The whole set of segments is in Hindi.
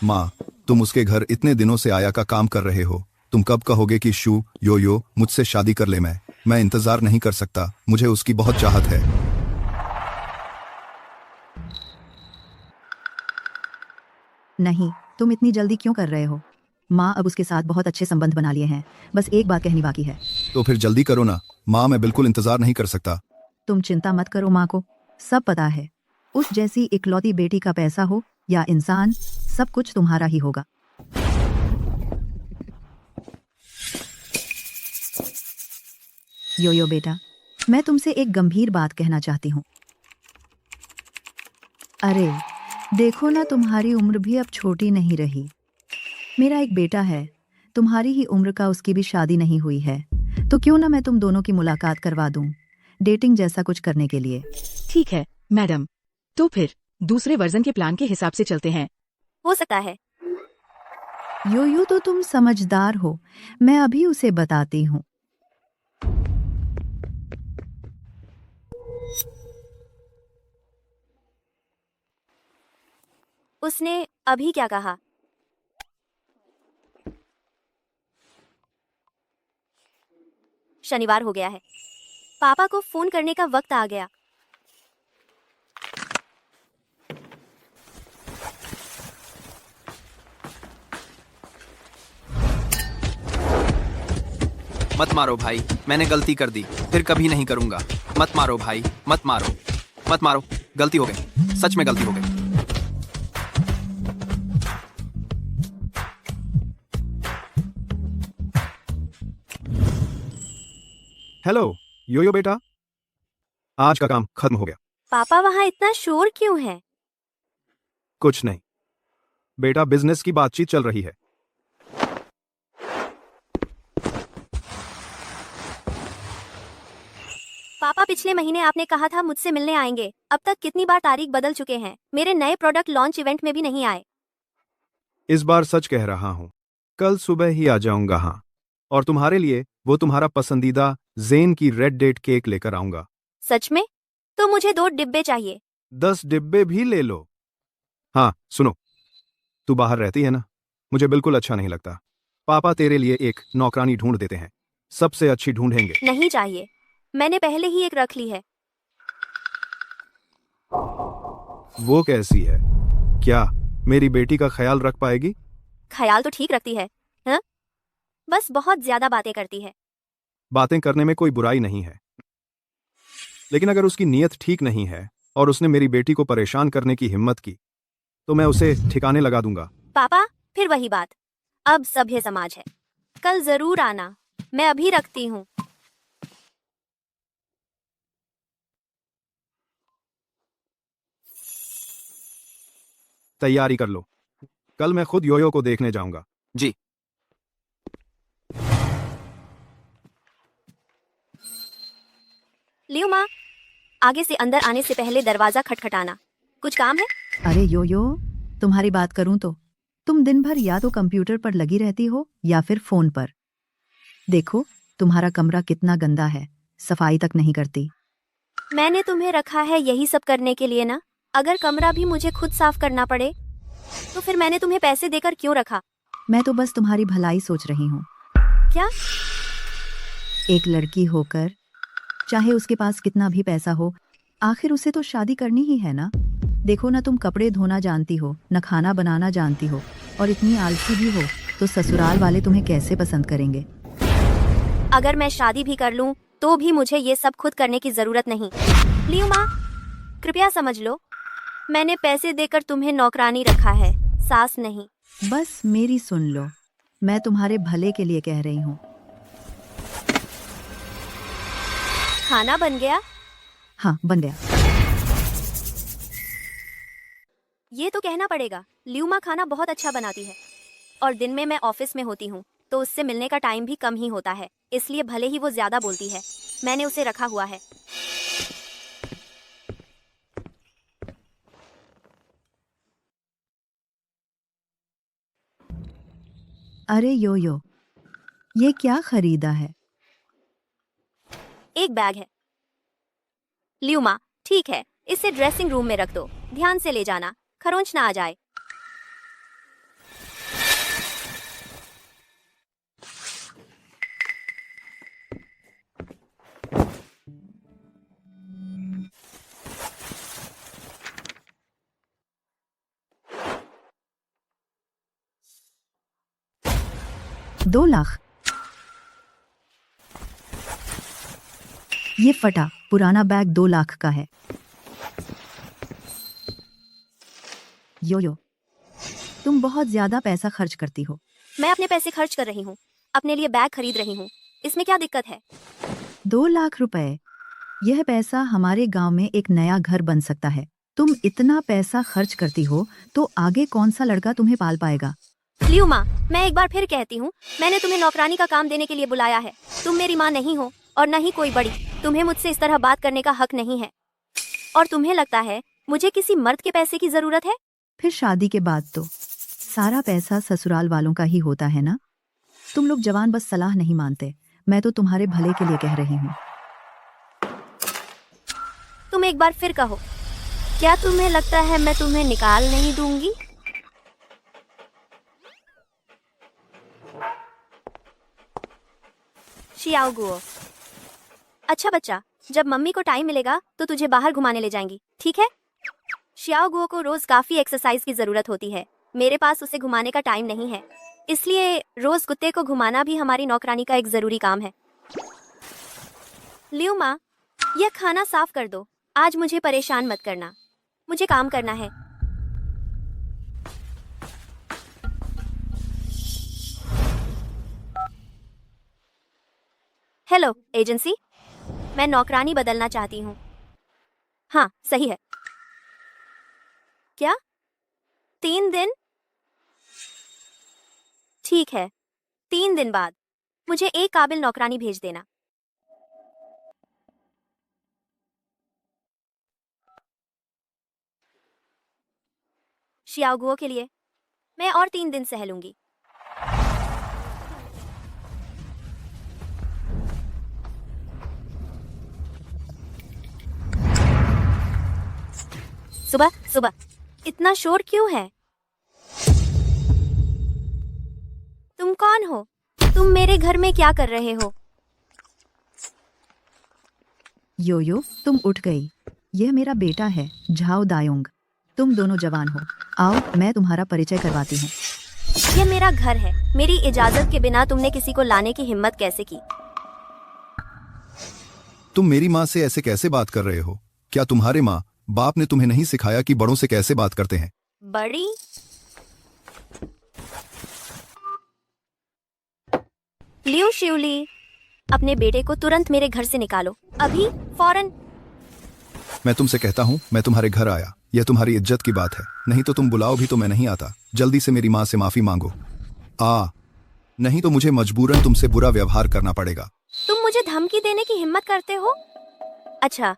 माँ, तुम उसके घर इतने दिनों से आया का काम कर रहे हो, तुम कब कहोगे कि शू यो मुझसे शादी कर ले? मैं इंतजार नहीं कर सकता, मुझे उसकी बहुत चाहत है। नहीं, तुम इतनी जल्दी क्यों कर रहे हो? माँ अब उसके साथ बहुत अच्छे संबंध बना लिए हैं, बस एक बात कहनी बाकी है। तो फिर जल्दी करो ना माँ, मैं बिल्कुल इंतजार नहीं कर सकता। तुम चिंता मत करो, माँ को सब पता है। उस जैसी इकलौती बेटी का पैसा हो या इंसान, सब कुछ तुम्हारा ही होगा। यो बेटा, मैं तुमसे एक गंभीर बात कहना चाहती हूँ। अरे देखो ना, तुम्हारी उम्र भी अब छोटी नहीं रही। मेरा एक बेटा है, तुम्हारी ही उम्र का, उसकी भी शादी नहीं हुई है। तो क्यों ना मैं तुम दोनों की मुलाकात करवा दूं, डेटिंग जैसा कुछ करने के लिए। ठीक है मैडम, तो फिर दूसरे वर्जन के प्लान के हिसाब से चलते हैं। हो सकता है। यो तो तुम समझदार हो, मैं अभी उसे बताती हूँ। उसने अभी क्या कहा? शनिवार हो गया है, पापा को फोन करने का वक्त आ गया। मत मारो भाई, मैंने गलती कर दी, फिर कभी नहीं करूंगा। मत मारो भाई, मत मारो, मत मारो, गलती हो गई, सच में गलती हो गई। हेलो यो बेटा, आज का काम खत्म हो गया। पापा वहाँ इतना शोर क्यों है? कुछ नहीं बेटा, बिजनेस की बातचीत चल रही है। पापा पिछले महीने आपने कहा था मुझसे मिलने आएंगे, अब तक कितनी बार तारीख बदल चुके हैं, मेरे नए प्रोडक्ट लॉन्च इवेंट में भी नहीं आए। इस बार सच कह रहा हूं, कल सुबह ही आ जाऊंगा। हाँ, और तुम्हारे लिए वो तुम्हारा पसंदीदा जेन की रेड डेट केक लेकर आऊंगा। सच में? तो मुझे 2 डिब्बे चाहिए। 10 डिब्बे भी ले लो। हाँ सुनो, तू बाहर रहती है ना, मुझे बिल्कुल अच्छा नहीं लगता। पापा तेरे लिए एक नौकरानी ढूंढ देते हैं, सबसे अच्छी ढूंढेंगे। नहीं चाहिए, मैंने पहले ही एक रख ली है। वो कैसी है? क्या मेरी बेटी का ख्याल रख पाएगी? ख्याल तो ठीक रखती है, हाँ? बस बहुत ज्यादा बातें करती है। बातें करने में कोई बुराई नहीं है, लेकिन अगर उसकी नीयत ठीक नहीं है और उसने मेरी बेटी को परेशान करने की हिम्मत की, तो मैं उसे ठिकाने लगा दूंगा। पापा फिर वही बात, अब सभ्य समाज है। कल जरूर आना, मैं अभी रखती हूँ। तैयारी कर लो, कल मैं खुद योयो को देखने जाऊंगा। जी। लियो माँ, आगे से अंदर आने से पहले दरवाजा खटखटाना। कुछ काम है? अरे यो तुम्हारी बात करूं तो तुम दिन भर या तो कंप्यूटर पर लगी रहती हो या फिर फोन पर। देखो तुम्हारा कमरा कितना गंदा है, सफाई तक नहीं करती। मैंने तुम्हें रखा है यही सब करने के लिए ना। अगर कमरा भी मुझे खुद साफ करना पड़े तो फिर मैंने तुम्हें पैसे देकर क्यों रखा? मैं तो बस तुम्हारी भलाई सोच रही हूँ। क्या? एक लड़की होकर, चाहे उसके पास कितना भी पैसा हो, आखिर उसे तो शादी करनी ही है ना। देखो ना, तुम कपड़े धोना जानती हो, न खाना बनाना जानती हो, और इतनी आलसी भी हो, तो ससुराल वाले तुम्हें कैसे पसंद करेंगे? अगर मैं शादी भी कर लूं तो भी मुझे ये सब खुद करने की जरूरत नहीं। लियो माँ, कृपया समझ लो, मैंने पैसे देकर तुम्हें नौकरानी रखा है, सास नहीं। बस मेरी सुन लो, मैं तुम्हारे भले के लिए कह रही हूँ। खाना बन गया? हाँ बन गया। ये तो कहना पड़ेगा, लियो माँ खाना बहुत अच्छा बनाती है। और दिन में मैं ऑफिस में होती हूँ तो उससे मिलने का टाइम भी कम ही होता है, इसलिए भले ही वो ज्यादा बोलती है, मैंने उसे रखा हुआ है। अरे यो ये क्या खरीदा है? एक बैग है। लियो माँ, ठीक है, इसे ड्रेसिंग रूम में रख दो, ध्यान से ले जाना, खरोंच ना आ जाए। 2 लाख। ये फटा पुराना बैग 2 लाख का है। यो तुम बहुत ज्यादा पैसा खर्च करती हो। मैं अपने पैसे खर्च कर रही हूँ, अपने लिए बैग खरीद रही हूँ, इसमें क्या दिक्कत है? 2 लाख रुपए, यह पैसा हमारे गांव में एक नया घर बन सकता है। तुम इतना पैसा खर्च करती हो तो आगे कौन सा लड़का तुम्हें पाल पाएगा? लियू माँ, मैं एक बार फिर कहती हूँ, मैंने तुम्हें नौकरानी का काम देने के लिए बुलाया है। तुम मेरी माँ नहीं हो और न ही कोई बड़ी। तुम्हें मुझसे इस तरह बात करने का हक नहीं है। और तुम्हें लगता है मुझे किसी मर्द के पैसे की जरूरत है? फिर शादी के बाद तो सारा पैसा ससुराल वालों का ही होता है ना। तुम लोग जवान बस सलाह नहीं मानते। मैं तो तुम्हारे भले के लिए कह रही हूँ। तुम एक बार फिर कहो, क्या तुम्हें लगता है मैं तुम्हें निकाल नहीं दूंगी? शियाओ गुओ, अच्छा बच्चा, जब मम्मी को टाइम मिलेगा तो तुझे बाहर घुमाने ले जाएंगी, ठीक है? शियाओ गुओ को रोज काफी एक्सरसाइज की जरूरत होती है। मेरे पास उसे घुमाने का टाइम नहीं है, इसलिए रोज कुत्ते को घुमाना भी हमारी नौकरानी का एक जरूरी काम है। लियू माँ, यह खाना साफ कर दो। आज मुझे परेशान मत करना, मुझे काम करना है। हेलो एजेंसी, मैं नौकरानी बदलना चाहती हूँ। हाँ सही है। क्या 3 दिन? ठीक है, 3 दिन बाद मुझे एक काबिल नौकरानी भेज देना। शियाओगुओ के लिए मैं और 3 दिन सह लूंगी। सुबह सुबह इतना शोर क्यों है? तुम कौन हो? तुम मेरे घर में क्या कर रहे हो? यो तुम उठ गई। यह मेरा बेटा है, झाओ दायोंग। तुम दोनों जवान हो, आओ मैं तुम्हारा परिचय करवाती हूँ। यह मेरा घर है। मेरी इजाजत के बिना तुमने किसी को लाने की हिम्मत कैसे की? तुम मेरी माँ से ऐसे कैसे बात कर रहे हो? क्या तुम्हारे माँ बाप ने तुम्हें नहीं सिखाया कि बड़ों से कैसे बात करते हैं? बड़ी? लियू शिवली, अपने बेटे को तुरंत मेरे घर से निकालो, अभी, फौरन। मैं तुमसे कहता हूँ, मैं तुम्हारे घर आया, यह तुम्हारी इज्जत की बात है। नहीं तो तुम बुलाओ भी तो मैं नहीं आता। जल्दी से मेरी माँ से माफी मांगो। नहीं तो मुझे मजबूरन तुमसे बुरा व्यवहार करना पड़ेगा। तुम मुझे धमकी देने की हिम्मत करते हो? अच्छा,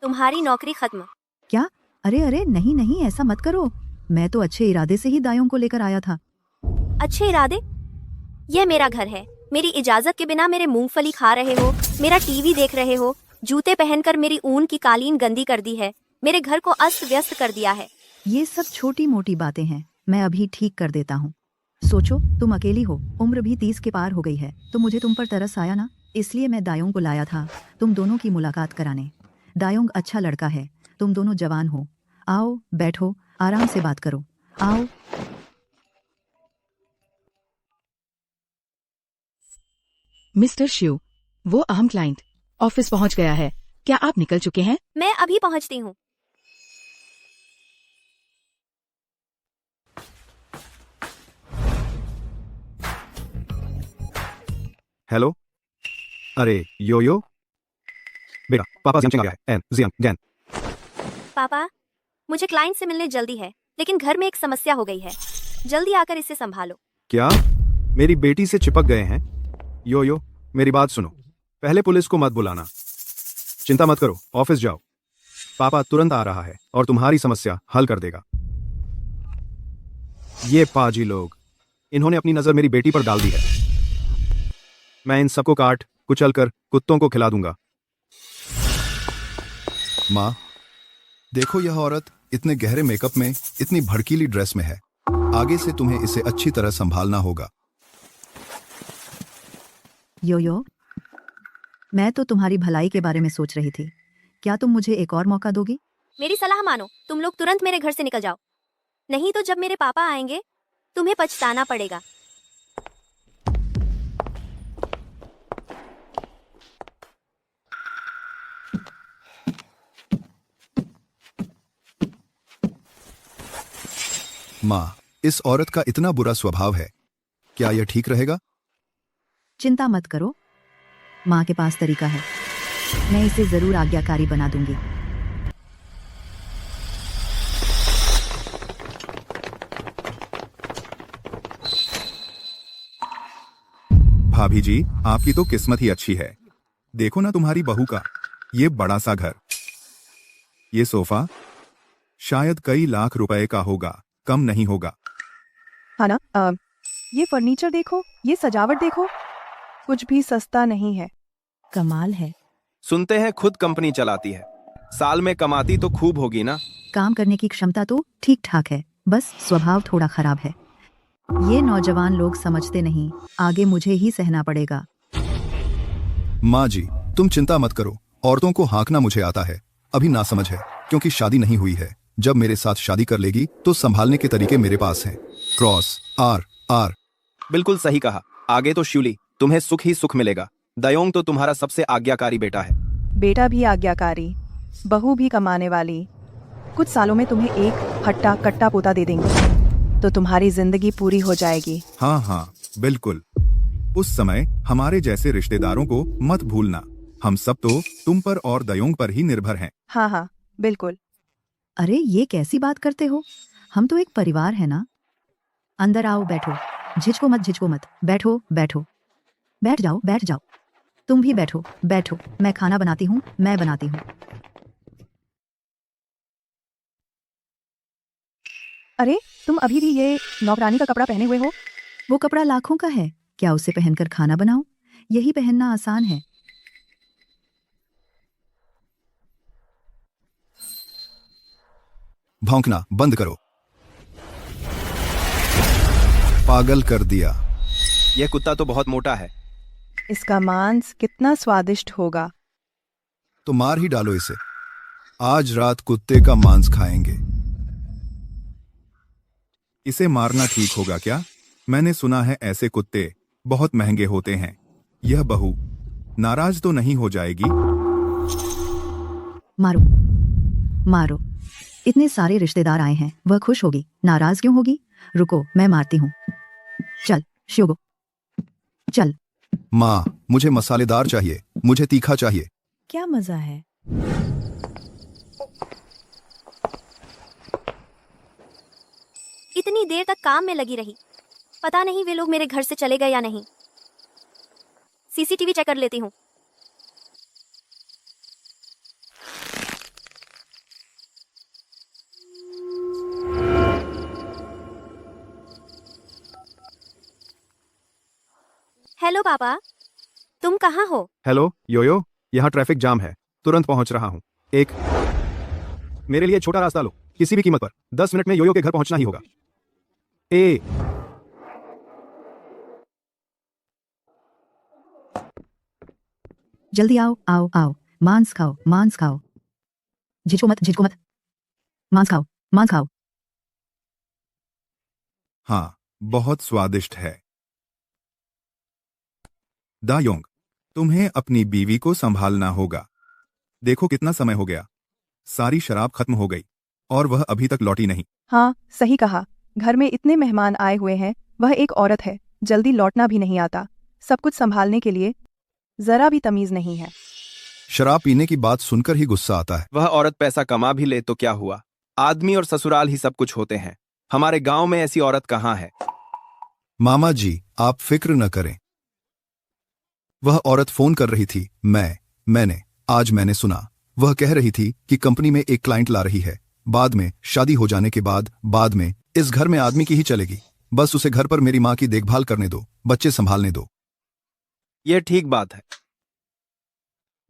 तुम्हारी नौकरी खत्म। क्या? अरे नहीं नहीं, ऐसा मत करो। मैं तो अच्छे इरादे से ही दायों को लेकर आया था। अच्छे इरादे? यह मेरा घर है। मेरी इजाजत के बिना मेरे मूंगफली खा रहे हो, मेरा टीवी देख रहे हो, जूते पहनकर मेरी ऊन की कालीन गंदी कर दी है, मेरे घर को अस्त व्यस्त कर दिया है। ये सब छोटी मोटी बातें हैं, मैं अभी ठीक कर देता हूँ। सोचो, तुम अकेली हो, उम्र भी 30 के पार हो गई है, तो मुझे तुम पर तरस आया ना, इसलिए मैं दायों को लाया था तुम दोनों की मुलाकात कराने। दायोंग अच्छा लड़का है, तुम दोनों जवान हो। आओ बैठो, आराम से बात करो, आओ। मिस्टर शिव, वो अहम क्लाइंट ऑफिस पहुंच गया है। क्या आप निकल चुके हैं? मैं अभी पहुंचती हूँ। हेलो, अरे यो बेटा, पापा जियांग आ गया है। एन जियांग गैन। पापा, मुझे क्लाइंट से मिलने जल्दी है, लेकिन घर में एक समस्या हो गई है। जल्दी आकर इसे संभालो। क्या मेरी बेटी से चिपक गए हैं? यो मेरी बात सुनो, पहले पुलिस को मत बुलाना। चिंता मत करो, ऑफिस जाओ, पापा तुरंत आ रहा है और तुम्हारी समस्या हल कर देगा। ये पाजी लोग, इन्होंने अपनी नजर मेरी बेटी पर डाल दी है। मैं इन सबको काट कुचल कर कुत्तों को खिला दूंगा। माँ, देखो यह औरत इतने गहरे मेकअप में, इतनी भड़कीली ड्रेस में है। आगे से तुम्हें इसे अच्छी तरह संभालना होगा। यो मैं तो तुम्हारी भलाई के बारे में सोच रही थी। क्या तुम मुझे एक और मौका दोगी? मेरी सलाह मानो, तुम लोग तुरंत मेरे घर से निकल जाओ, नहीं तो जब मेरे पापा आएंगे तुम्हें पछताना पड़ेगा। माँ, इस औरत का इतना बुरा स्वभाव है, क्या यह ठीक रहेगा? चिंता मत करो, माँ के पास तरीका है। मैं इसे जरूर आज्ञाकारी बना दूंगी। भाभी जी, आपकी तो किस्मत ही अच्छी है। देखो ना तुम्हारी बहू का ये बड़ा सा घर, ये सोफा शायद कई लाख रुपए का होगा, कम नहीं होगा। हाँ ना, ये फर्नीचर देखो, ये सजावट देखो, कुछ भी सस्ता नहीं है। कमाल है। सुनते हैं खुद कंपनी चलाती है, साल में कमाती तो खूब होगी ना। काम करने की क्षमता तो ठीक ठाक है, बस स्वभाव थोड़ा खराब है। ये नौजवान लोग समझते नहीं, आगे मुझे ही सहना पड़ेगा। माँ जी, तुम चिंता मत करो, औरतों को हाँकना मुझे आता है। अभी ना समझ है, क्योंकि शादी नहीं हुई है। जब मेरे साथ शादी कर लेगी तो संभालने के तरीके मेरे पास हैं। Cross R R. बिल्कुल सही कहा। आगे तो शिवली, तुम्हें सुख ही सुख मिलेगा। दयोंग तो तुम्हारा सबसे आज्ञाकारी बेटा है। बेटा भी आज्ञाकारी, बहू भी कमाने वाली। कुछ सालों में तुम्हें एक हट्टा कट्टा पोता दे देंगे तो तुम्हारी जिंदगी पूरी हो जाएगी। हाँ हाँ बिल्कुल। उस समय हमारे जैसे रिश्तेदारों को मत भूलना। हम सब तो तुम पर और दयोंग पर ही निर्भर हैं। हाँ हाँ बिल्कुल। अरे ये कैसी बात करते हो, हम तो एक परिवार है ना। अंदर आओ, बैठो। झिझको मत, झिझको मत, बैठो बैठो। बैठ जाओ बैठ जाओ। तुम भी बैठो बैठो, मैं खाना बनाती हूँ, मैं बनाती हूँ। अरे तुम अभी भी ये नौकरानी का कपड़ा पहने हुए हो? वो कपड़ा लाखों का है, क्या उसे पहनकर खाना बनाऊं? यही पहनना आसान है। भौंकना बंद करो, पागल कर दिया। यह कुत्ता तो बहुत मोटा है। इसका मांस कितना स्वादिष्ट होगा। तो मार ही डालो इसे। आज रात कुत्ते का मांस खाएंगे। इसे मारना ठीक होगा क्या? मैंने सुना है ऐसे कुत्ते बहुत महंगे होते हैं। यह बहू नाराज तो नहीं हो जाएगी? मारो मारो, इतने सारे रिश्तेदार आए हैं, वह खुश होगी, नाराज क्यों होगी? रुको, मैं मारती हूँ। चल श्योगो, चल। माँ, मुझे मसालेदार चाहिए, मुझे तीखा चाहिए। क्या मजा है। इतनी देर तक काम में लगी रही, पता नहीं वे लोग मेरे घर से चले गए या नहीं। सीसीटीवी चेक कर लेती हूँ। हेलो पापा, तुम कहाँ हो? हेलो योयो, यहाँ ट्रैफिक जाम है, तुरंत पहुंच रहा हूँ। एक मेरे लिए छोटा रास्ता लो, किसी भी कीमत पर। 10 मिनट में योयो के घर पहुंचना ही होगा। जल्दी आओ आओ आओ, मांस खाओ मांस खाओ। झिझको मत झिझको मत, मांस खाओ मांस खाओ। हाँ, बहुत स्वादिष्ट है। दायोंग, तुम्हें अपनी बीवी को संभालना होगा। देखो कितना समय हो गया, सारी शराब खत्म हो गई और वह अभी तक लौटी नहीं। हाँ सही कहा, घर में इतने मेहमान आए हुए हैं, वह एक औरत है, जल्दी लौटना भी नहीं आता। सब कुछ संभालने के लिए जरा भी तमीज नहीं है। शराब पीने की बात सुनकर ही गुस्सा आता है। वह औरत पैसा कमा भी ले तो क्या हुआ, आदमी और ससुराल ही सब कुछ होते हैं। हमारे गांव में ऐसी औरत कहाँ है? मामा जी, आप फिक्र न करें। वह औरत फोन कर रही थी, आज मैंने सुना। वह कह रही थी कि कंपनी में एक क्लाइंट ला रही है। बाद में शादी हो जाने के बाद में इस घर में आदमी की ही चलेगी। बस उसे घर पर मेरी माँ की देखभाल करने दो, बच्चे संभालने दो। यह ठीक बात है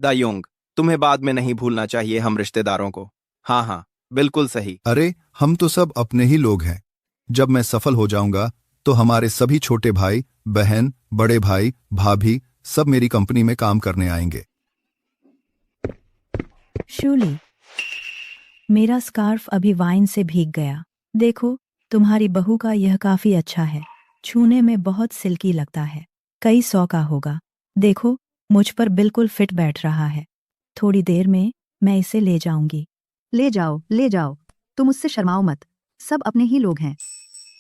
दायोंग, तुम्हें बाद में नहीं भूलना चाहिए हम रिश्तेदारों को। हाँ हाँ बिल्कुल सही। अरे हम तो सब अपने ही लोग हैं। जब मैं सफल हो जाऊंगा तो हमारे सभी छोटे भाई बहन, बड़े भाई, भाभी सब मेरी कंपनी में काम करने आएंगे। शूली, मेरा स्कार्फ अभी वाइन से भीग गया। देखो, तुम्हारी बहू का यह काफी अच्छा है, छूने में बहुत सिल्की लगता है, कई 100 का होगा। देखो, मुझ पर बिल्कुल फिट बैठ रहा है। थोड़ी देर में मैं इसे ले जाऊंगी। ले जाओ, तुम उससे शर्माओ मत, सब अपने ही लोग हैं।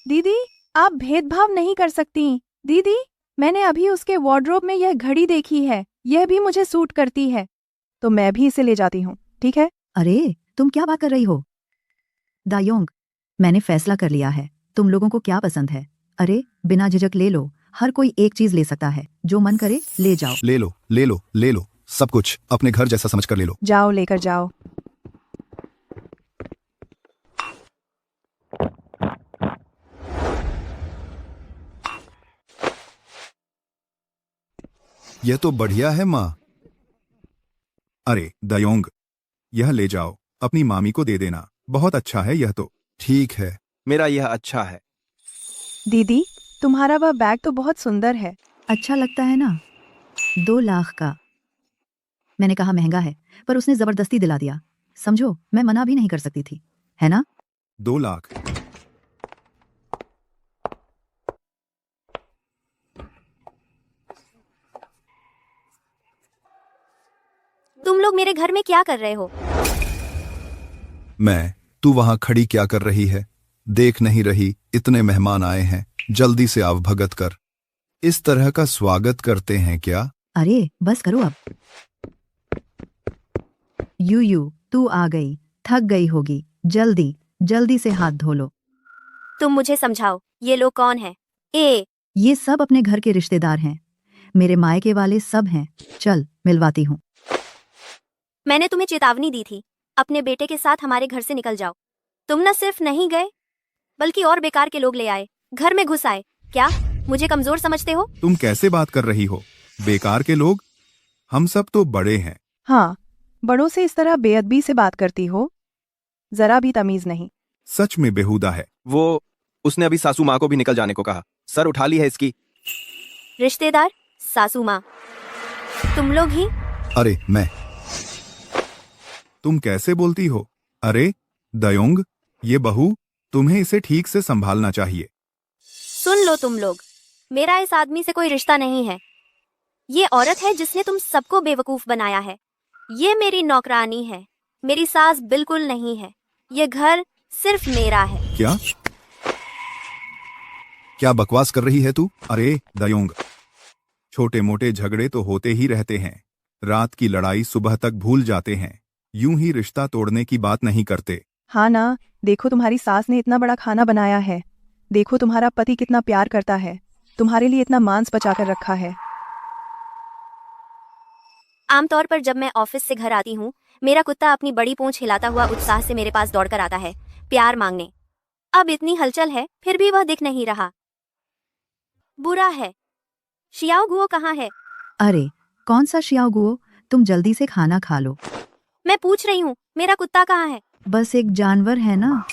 दीदी, आप भेदभाव नहीं कर सकती। दीदी, मैंने अभी उसके वार्डरोब में यह घड़ी देखी है, यह भी मुझे सूट करती है, तो मैं भी इसे ले जाती हूँ, ठीक है? अरे तुम क्या बात कर रही हो? दायोंग, मैंने फैसला कर लिया है, तुम लोगों को क्या पसंद है। अरे बिना झिझक ले लो, हर कोई एक चीज ले सकता है, जो मन करे ले जाओ। ले लो ले लो ले लो, सब कुछ अपने घर जैसा समझकर ले लो। जाओ, लेकर जाओ। यह तो बढ़िया है माँ। अरे दयोंग, यह ले जाओ, अपनी मामी को दे देना, बहुत अच्छा है यह तो। ठीक है। मेरा यह अच्छा है। दीदी, तुम्हारा वह बैग तो बहुत सुंदर है। अच्छा लगता है ना? 2 लाख का। मैंने कहा महंगा है, पर उसने जबरदस्ती दिला दिया। समझो, मैं मना भी नहीं कर सकती थी, है ना? 2 लाख? तुम लोग मेरे घर में क्या कर रहे हो? तू वहां खड़ी क्या कर रही है? देख नहीं रही इतने मेहमान आए हैं, जल्दी से आव भगत कर। इस तरह का स्वागत करते हैं क्या? अरे बस करो अब। यू तू आ गई, थक गई होगी, जल्दी जल्दी से हाथ धो लो। तुम मुझे समझाओ, ये लोग कौन है? ये सब अपने घर के रिश्तेदार हैं, मेरे मायके वाले सब हैं। चल मिलवाती हूँ। मैंने तुम्हें चेतावनी दी थी, अपने बेटे के साथ हमारे घर से निकल जाओ। तुम न सिर्फ नहीं गए, बल्कि और बेकार के लोग ले आए, घर में घुस आए। क्या मुझे कमजोर समझते हो? तुम कैसे बात कर रही हो? बेकार के लोग? हम सब तो बड़े हैं। हाँ, बड़ों से इस तरह बेअदबी से बात करती हो, जरा भी तमीज नहीं। सच में बेहुदा है। उसने अभी सासू माँ को भी निकल जाने को कहा। सर उठा ली है इसकी। रिश्तेदार, सासू माँ, तुम लोग ही? अरे तुम कैसे बोलती हो? अरे दयोंग, ये बहू, तुम्हें इसे ठीक से संभालना चाहिए। सुन लो तुम लोग, मेरा इस आदमी से कोई रिश्ता नहीं है। ये औरत है जिसने तुम सबको बेवकूफ बनाया है। ये मेरी नौकरानी है, मेरी सास बिल्कुल नहीं है। ये घर सिर्फ मेरा है। क्या बकवास कर रही है तू? अरे दयोंग, छोटे मोटे झगड़े तो होते ही रहते हैं, रात की लड़ाई सुबह तक भूल जाते हैं, यूं ही रिश्ता तोड़ने की बात नहीं करते। हाँ ना, देखो तुम्हारी सास ने इतना बड़ा खाना बनाया है, देखो तुम्हारा पति कितना प्यार करता है, तुम्हारे लिए इतना मांस बचा कर रखा है। आमतौर पर जब मैं ऑफिस से घर आती हूँ, मेरा कुत्ता अपनी बड़ी पूंछ हिलाता हुआ उत्साह से मेरे पास दौड़कर आता है, प्यार मांगने। अब इतनी हलचल है, फिर भी वह दिख नहीं रहा। बुरा है। शियाओ गुओ कहाँ है? अरे कौन सा शियाओ गुओ? तुम जल्दी से खाना खा लो। मैं पूछ रही हूँ, मेरा कुत्ता कहाँ है? बस एक जानवर है ना।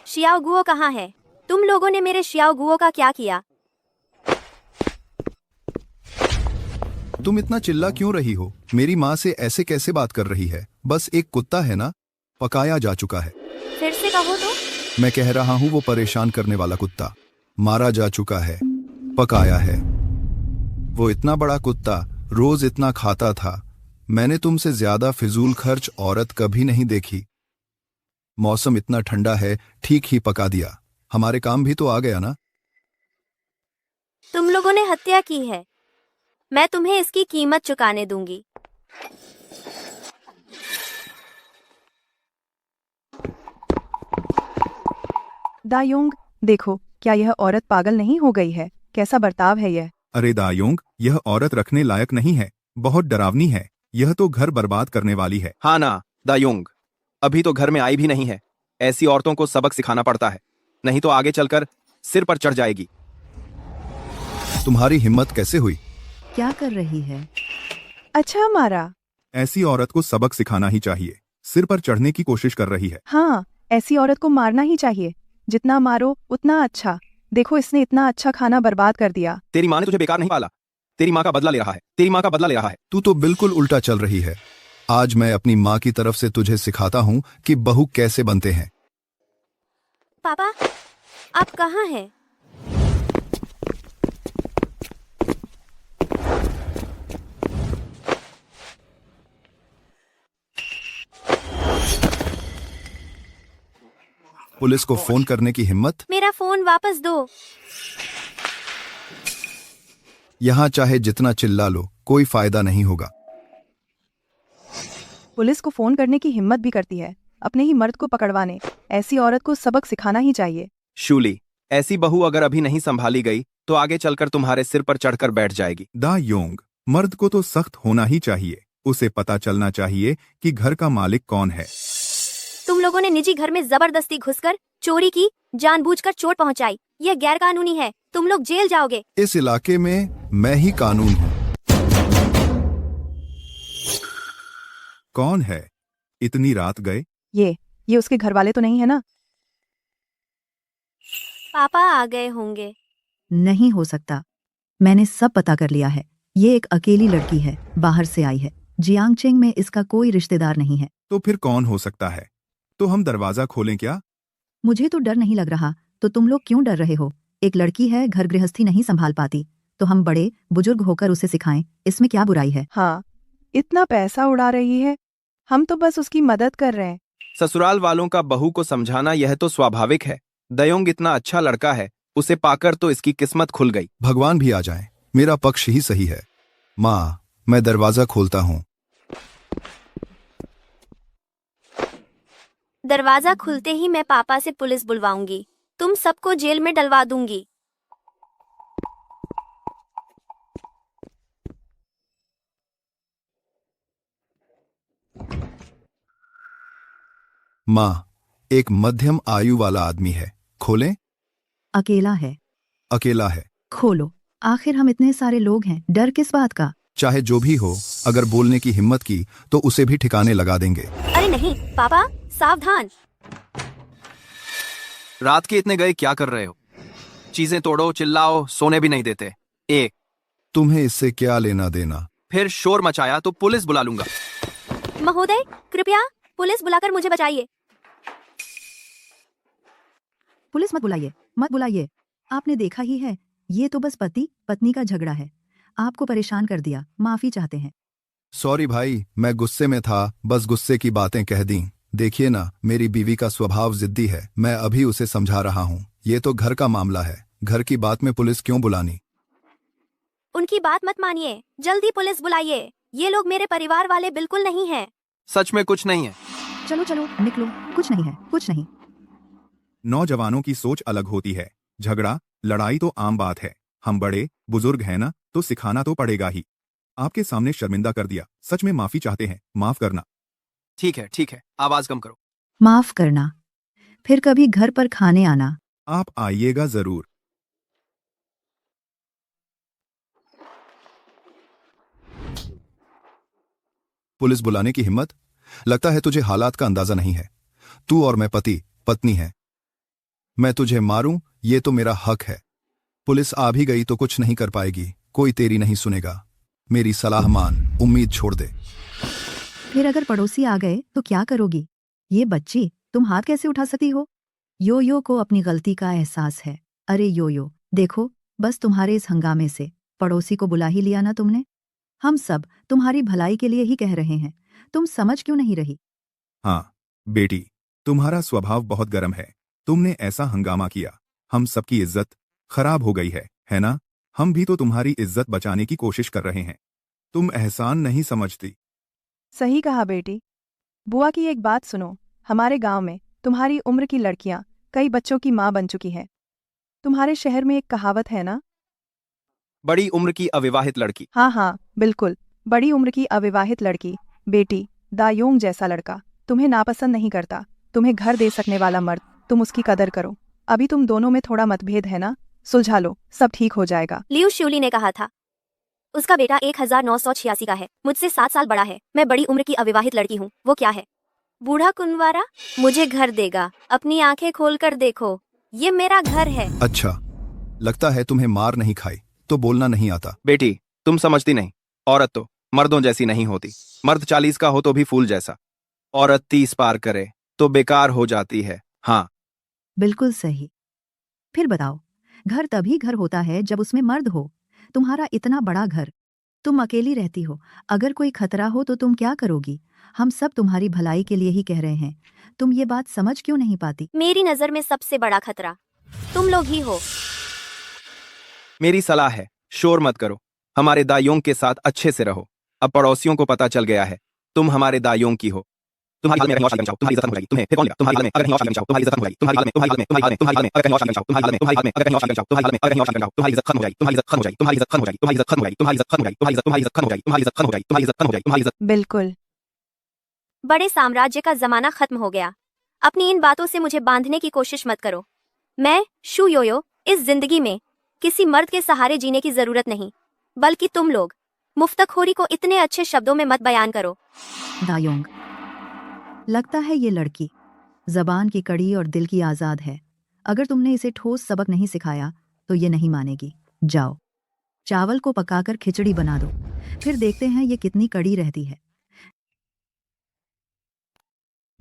शियाओ गुओ कहाँ है? तुम लोगों ने मेरे शियाओ गुओ का क्या किया? तुम इतना चिल्ला क्यों रही हो? मेरी माँ से ऐसे कैसे बात कर रही है? बस एक कुत्ता है ना, पकाया जा चुका है। फिर से कहो तो। मैं कह रहा हूँ वो परेशान करने वाला कुत्ता मारा जा चुका है, पकाया है। वो इतना बड़ा कुत्ता रोज इतना खाता था, मैंने तुमसे ज्यादा फिजूल खर्च औरत कभी नहीं देखी। मौसम इतना ठंडा है, ठीक ही पका दिया। हमारे काम भी तो आ गया ना। तुम लोगों ने हत्या की है, मैं तुम्हें इसकी कीमत चुकाने दूंगी। दायोंग, देखो, क्या यह औरत पागल नहीं हो गई है? कैसा बर्ताव है यह? अरे दायोंग, यह औरत रखने लायक नहीं है, बहुत डरावनी है, यह तो घर बर्बाद करने वाली है। हाँ ना दायोंग, अभी तो घर में आई भी नहीं है। ऐसी औरतों को सबक सिखाना पड़ता है, नहीं तो आगे चलकर सिर पर चढ़ जाएगी। तुम्हारी हिम्मत कैसे हुई? क्या कर रही है? अच्छा मारा। ऐसी औरत को सबक सिखाना ही चाहिए, सिर पर चढ़ने की कोशिश कर रही है। हाँ, ऐसी औरत को मारना ही चाहिए, जितना मारो उतना अच्छा। देखो, इसने इतना अच्छा खाना बर्बाद कर दिया। तेरी माँ ने तुझे बेकार नहीं पाला, तेरी माँ का बदला ले रहा है, तेरी माँ का बदला ले रहा है। तू तो बिल्कुल उल्टा चल रही है। आज मैं अपनी माँ की तरफ से तुझे सिखाता हूँ कि बहू कैसे बनते हैं। पापा, आप कहाँ हैं? पुलिस को फोन करने की हिम्मत? मेरा फोन वापस दो। यहाँ चाहे जितना चिल्ला लो कोई फायदा नहीं होगा। पुलिस को फोन करने की हिम्मत भी करती है, अपने ही मर्द को पकड़वाने। ऐसी औरत को सबक सिखाना ही चाहिए। शूली, ऐसी बहू अगर अभी नहीं संभाली गई तो आगे चलकर तुम्हारे सिर पर चढ़कर बैठ जाएगी। दा योंग, मर्द को तो सख्त होना ही चाहिए। उसे पता चलना चाहिए कि घर का मालिक कौन है। तुम लोगों ने निजी घर में जबरदस्ती घुसकर चोरी की, जानबूझकर चोट पहुंचाई। यह गैर कानूनी है, तुम लोग जेल जाओगे। इस इलाके में मैं ही कानून हूँ। कौन है? इतनी रात गए? ये उसके घर वाले तो नहीं है ना? पापा आ गए होंगे। नहीं हो सकता, मैंने सब पता कर लिया है। ये एक अकेली लड़की है, बाहर से आई है। जियांगचेंग में इसका कोई रिश्तेदार नहीं है। तो फिर कौन हो सकता है? तो हम दरवाजा खोलें क्या? मुझे तो डर नहीं लग रहा, तो तुम लोग क्यों डर रहे हो? एक लड़की है, घर गृहस्थी नहीं संभाल पाती, तो हम बड़े बुजुर्ग होकर उसे सिखाएं, इसमें क्या बुराई है? हाँ, इतना पैसा उड़ा रही है, हम तो बस उसकी मदद कर रहे हैं। ससुराल वालों का बहू को समझाना यह तो स्वाभाविक है। दयोंग इतना अच्छा लड़का है, उसे पाकर तो इसकी किस्मत खुल गई। भगवान भी आ जाए, मेरा पक्ष ही सही है। माँ, मैं दरवाजा खोलता हूँ। दरवाजा खुलते ही मैं पापा से पुलिस बुलवाऊंगी। तुम सबको जेल में डलवा दूंगी। माँ, एक मध्यम आयु वाला आदमी है, खोलें? अकेला है। अकेला है। खोलो, आखिर हम इतने सारे लोग हैं, डर किस बात का? चाहे जो भी हो, अगर बोलने की हिम्मत की तो उसे भी ठिकाने लगा देंगे। अरे नहीं पापा, सावधान। रात के इतने गए क्या कर रहे हो? चीजें तोड़ो, चिल्लाओ, सोने भी नहीं देते। तुम्हें इससे क्या लेना देना? फिर शोर मचाया तो पुलिस बुला लूंगा। महोदय, कृपया पुलिस बुलाकर मुझे बचाइए। पुलिस मत बुलाइए, मत बुलाइए। आपने देखा ही है, ये तो बस पति पत्नी का झगड़ा है। आपको परेशान कर दिया, माफी चाहते हैं। सॉरी भाई, मैं गुस्से में था, बस गुस्से की बातें कह दी। देखिए ना, मेरी बीवी का स्वभाव जिद्दी है, मैं अभी उसे समझा रहा हूँ। ये तो घर का मामला है, घर की बात में पुलिस क्यों बुलानी? उनकी बात मत मानिए, जल्दी पुलिस बुलाइए। ये लोग मेरे परिवार वाले बिल्कुल नहीं हैं। सच में कुछ नहीं है। चलो चलो निकलो, कुछ नहीं है, कुछ नहीं। नौजवानों की सोच अलग होती है। झगड़ा लड़ाई तो आम बात है। हम बड़े बुजुर्ग हैं ना, तो सिखाना तो पड़ेगा ही। आपके सामने शर्मिंदा कर दिया, सच में माफी चाहते हैं, माफ करना। ठीक है, आवाज कम करो। माफ करना, फिर कभी घर पर खाने आना। आप आइएगा जरूर। पुलिस बुलाने की हिम्मत? लगता है तुझे हालात का अंदाजा नहीं है। तू और मैं पति पत्नी है। मैं तुझे मारूं, ये तो मेरा हक है। पुलिस आ भी गई तो कुछ नहीं कर पाएगी, कोई तेरी नहीं सुनेगा। मेरी सलाह मान, उम्मीद छोड़ दे। फिर अगर पड़ोसी आ गए तो क्या करोगी? ये बच्ची, तुम हाथ कैसे उठा सकती हो? यो को अपनी गलती का एहसास है। अरे यो, देखो, बस तुम्हारे इस हंगामे से पड़ोसी को बुला ही लिया ना तुमने। हम सब तुम्हारी भलाई के लिए ही कह रहे हैं, तुम समझ क्यों नहीं रही? हाँ बेटी, तुम्हारा स्वभाव बहुत गर्म है। तुमने ऐसा हंगामा किया, हम सबकी इज्जत खराब हो गई है ना? हम भी तो तुम्हारी इज्जत बचाने की कोशिश कर रहे हैं। तुम एहसान नहीं समझती। सही कहा बेटी। बुआ की एक बात सुनो, हमारे गांव में तुम्हारी उम्र की लड़कियां कई बच्चों की मां बन चुकी हैं। तुम्हारे शहर में एक कहावत है ना, बड़ी उम्र की अविवाहित लड़की। हाँ, बिल्कुल, बड़ी उम्र की अविवाहित लड़की। बेटी, दायोंग जैसा लड़का तुम्हें नापसंद नहीं करता। तुम्हें घर दे सकने वाला मर्द, तुम उसकी कदर करो। अभी तुम दोनों में थोड़ा मतभेद है ना, सुलझा लो, सब ठीक हो जाएगा। लियू श्यूली ने कहा था, उसका बेटा 1986 का है, मुझसे 7 साल बड़ा है। मैं बड़ी उम्र की अविवाहित लड़की हूँ। वो क्या है? बूढ़ा कुंवारा मुझे घर देगा। अपनी आंखें खोलकर देखो, ये मेरा घर है। अच्छा, लगता है तुम्हें मार नहीं खाई तो बोलना नहीं आता। बेटी, तुम समझती नहीं, औरत तो मर्दों जैसी नहीं होती। मर्द 40 का हो तो भी फूल जैसा, औरत 30 पार करे तो बेकार हो जाती है। हाँ, बिल्कुल सही। फिर बताओ, घर तभी घर होता है जब उसमें मर्द हो। तुम्हारा इतना बड़ा घर, तुम अकेली रहती हो, अगर कोई खतरा हो तो तुम क्या करोगी? हम सब तुम्हारी भलाई के लिए ही कह रहे हैं, तुम ये बात समझ क्यों नहीं पाती? मेरी नजर में सबसे बड़ा खतरा तुम लोग ही हो। मेरी सलाह है, शोर मत करो। हमारे दायोंग के साथ अच्छे से रहो। अब पड़ोसियों को पता चल गया है तुम हमारे दायोंग की हो। तुम्हारी हाल में अगर कहीं और शादी करना चाहो, तुम्हारी इज्जत खत्म हो जाएगी। तुम्हें फिर कौन लेगा? तुम्हारी हाल में अगर कहीं और शादी करना चाहो, तुम्हारी इज्जत खत्म हो जाएगी। तुम्हारी हाल में तुम्हारी हाल में तुम्हारी हाल में अगर कहीं और शादी करना चाहो, तुम्हारी हाल में तुम्हारी हाल में अगर कहीं और शादी करना चाहो, तुम्हारी हाल में अगर कहीं और शादी करना चाहो, तुम्हारी इज्जत खत्म हो जाएगी। तुम्हारी इज्जत खत्म हो जाएगी। तुम्हारी इज्जत खत्म हो जाएगी। तुम्हारी इज्जत खत्म हो जाएगी। तुम्हारी इज्जत खत्म हो जाएगी। तुम्हारी इज्जत खत्म हो जाएगी। तुम्हारी इज्जत खत्म हो जाएगी। तुम्हारी इज्जत खत्म हो जाएगी। तुम्हारी इज्जत। बिल्कुल। बड़े साम्राज्य का जमाना खत्म हो गया। अपनी इन बातों से मुझे बांधने की कोशिश मत करो। मैं शू योयो, इस जिंदगी में किसी मर्द के सहारे जीने की जरूरत नहीं, बल्कि तुम लोग। मुफ्तखोरी को इतने अच्छे शब्दों में मत बयान करो। दायोंग, लगता है ये लड़की जबान की कड़ी और दिल की आजाद है। अगर तुमने इसे ठोस सबक नहीं सिखाया तो ये नहीं मानेगी। जाओ, चावल को पकाकर खिचड़ी बना दो, फिर देखते हैं ये कितनी कड़ी रहती है।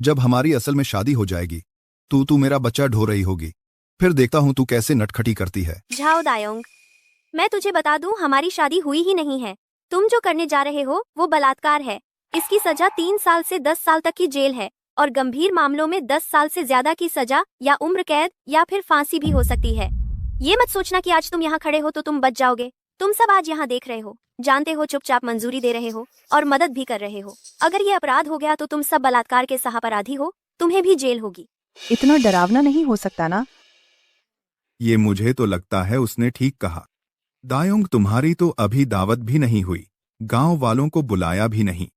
जब हमारी असल में शादी हो जाएगी तू मेरा बच्चा ढो रही होगी, फिर देखता हूं तू कैसे नटखटी करती है। झाओ दायोंग, मैं तुझे बता दूं, हमारी शादी हुई ही नहीं है। तुम जो करने जा रहे हो वो बलात्कार है। इसकी सजा 3 साल से 10 साल तक की जेल है और गंभीर मामलों में 10 साल से ज्यादा की सजा या उम्र कैद या फिर फांसी भी हो सकती है। ये मत सोचना कि आज तुम यहाँ खड़े हो तो तुम बच जाओगे। तुम सब आज यहाँ देख रहे हो, जानते हो, चुपचाप मंजूरी दे रहे हो और मदद भी कर रहे हो। अगर ये अपराध हो गया तो तुम सब बलात्कार के सह अपराधी हो, तुम्हें भी जेल होगी। इतना डरावना नहीं हो सकता ना। ये मुझे तो लगता है उसने ठीक कहा। दायोंग, तुम्हारी तो अभी दावत भी नहीं हुई, गांव वालों को बुलाया भी नहीं।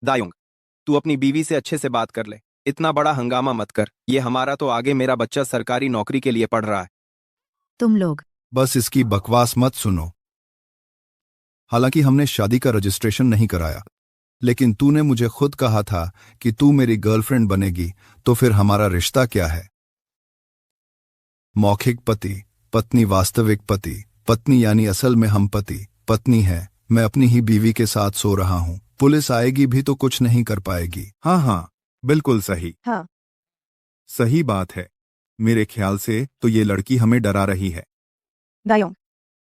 दायोंग, तू अपनी बीवी से अच्छे से बात कर ले। इतना बड़ा हंगामा मत कर। ये हमारा तो आगे मेरा बच्चा सरकारी नौकरी के लिए पढ़ रहा है। तुम लोग बस इसकी बकवास मत सुनो। हालांकि हमने शादी का रजिस्ट्रेशन नहीं कराया, लेकिन तूने मुझे खुद कहा था कि तू मेरी गर्लफ्रेंड बनेगी, तो फिर हमारा रिश्ता क्या है? मौखिक पति, पत्नी वास्तविक पति, पत्नी यानी असल में हम पति पत्नी है। मैं अपनी ही बीवी के साथ सो रहा हूं, पुलिस आएगी भी तो कुछ नहीं कर पाएगी। हाँ हाँ, बिल्कुल सही। हाँ, सही बात है। मेरे ख्याल से तो ये लड़की हमें डरा रही है। दायोंग,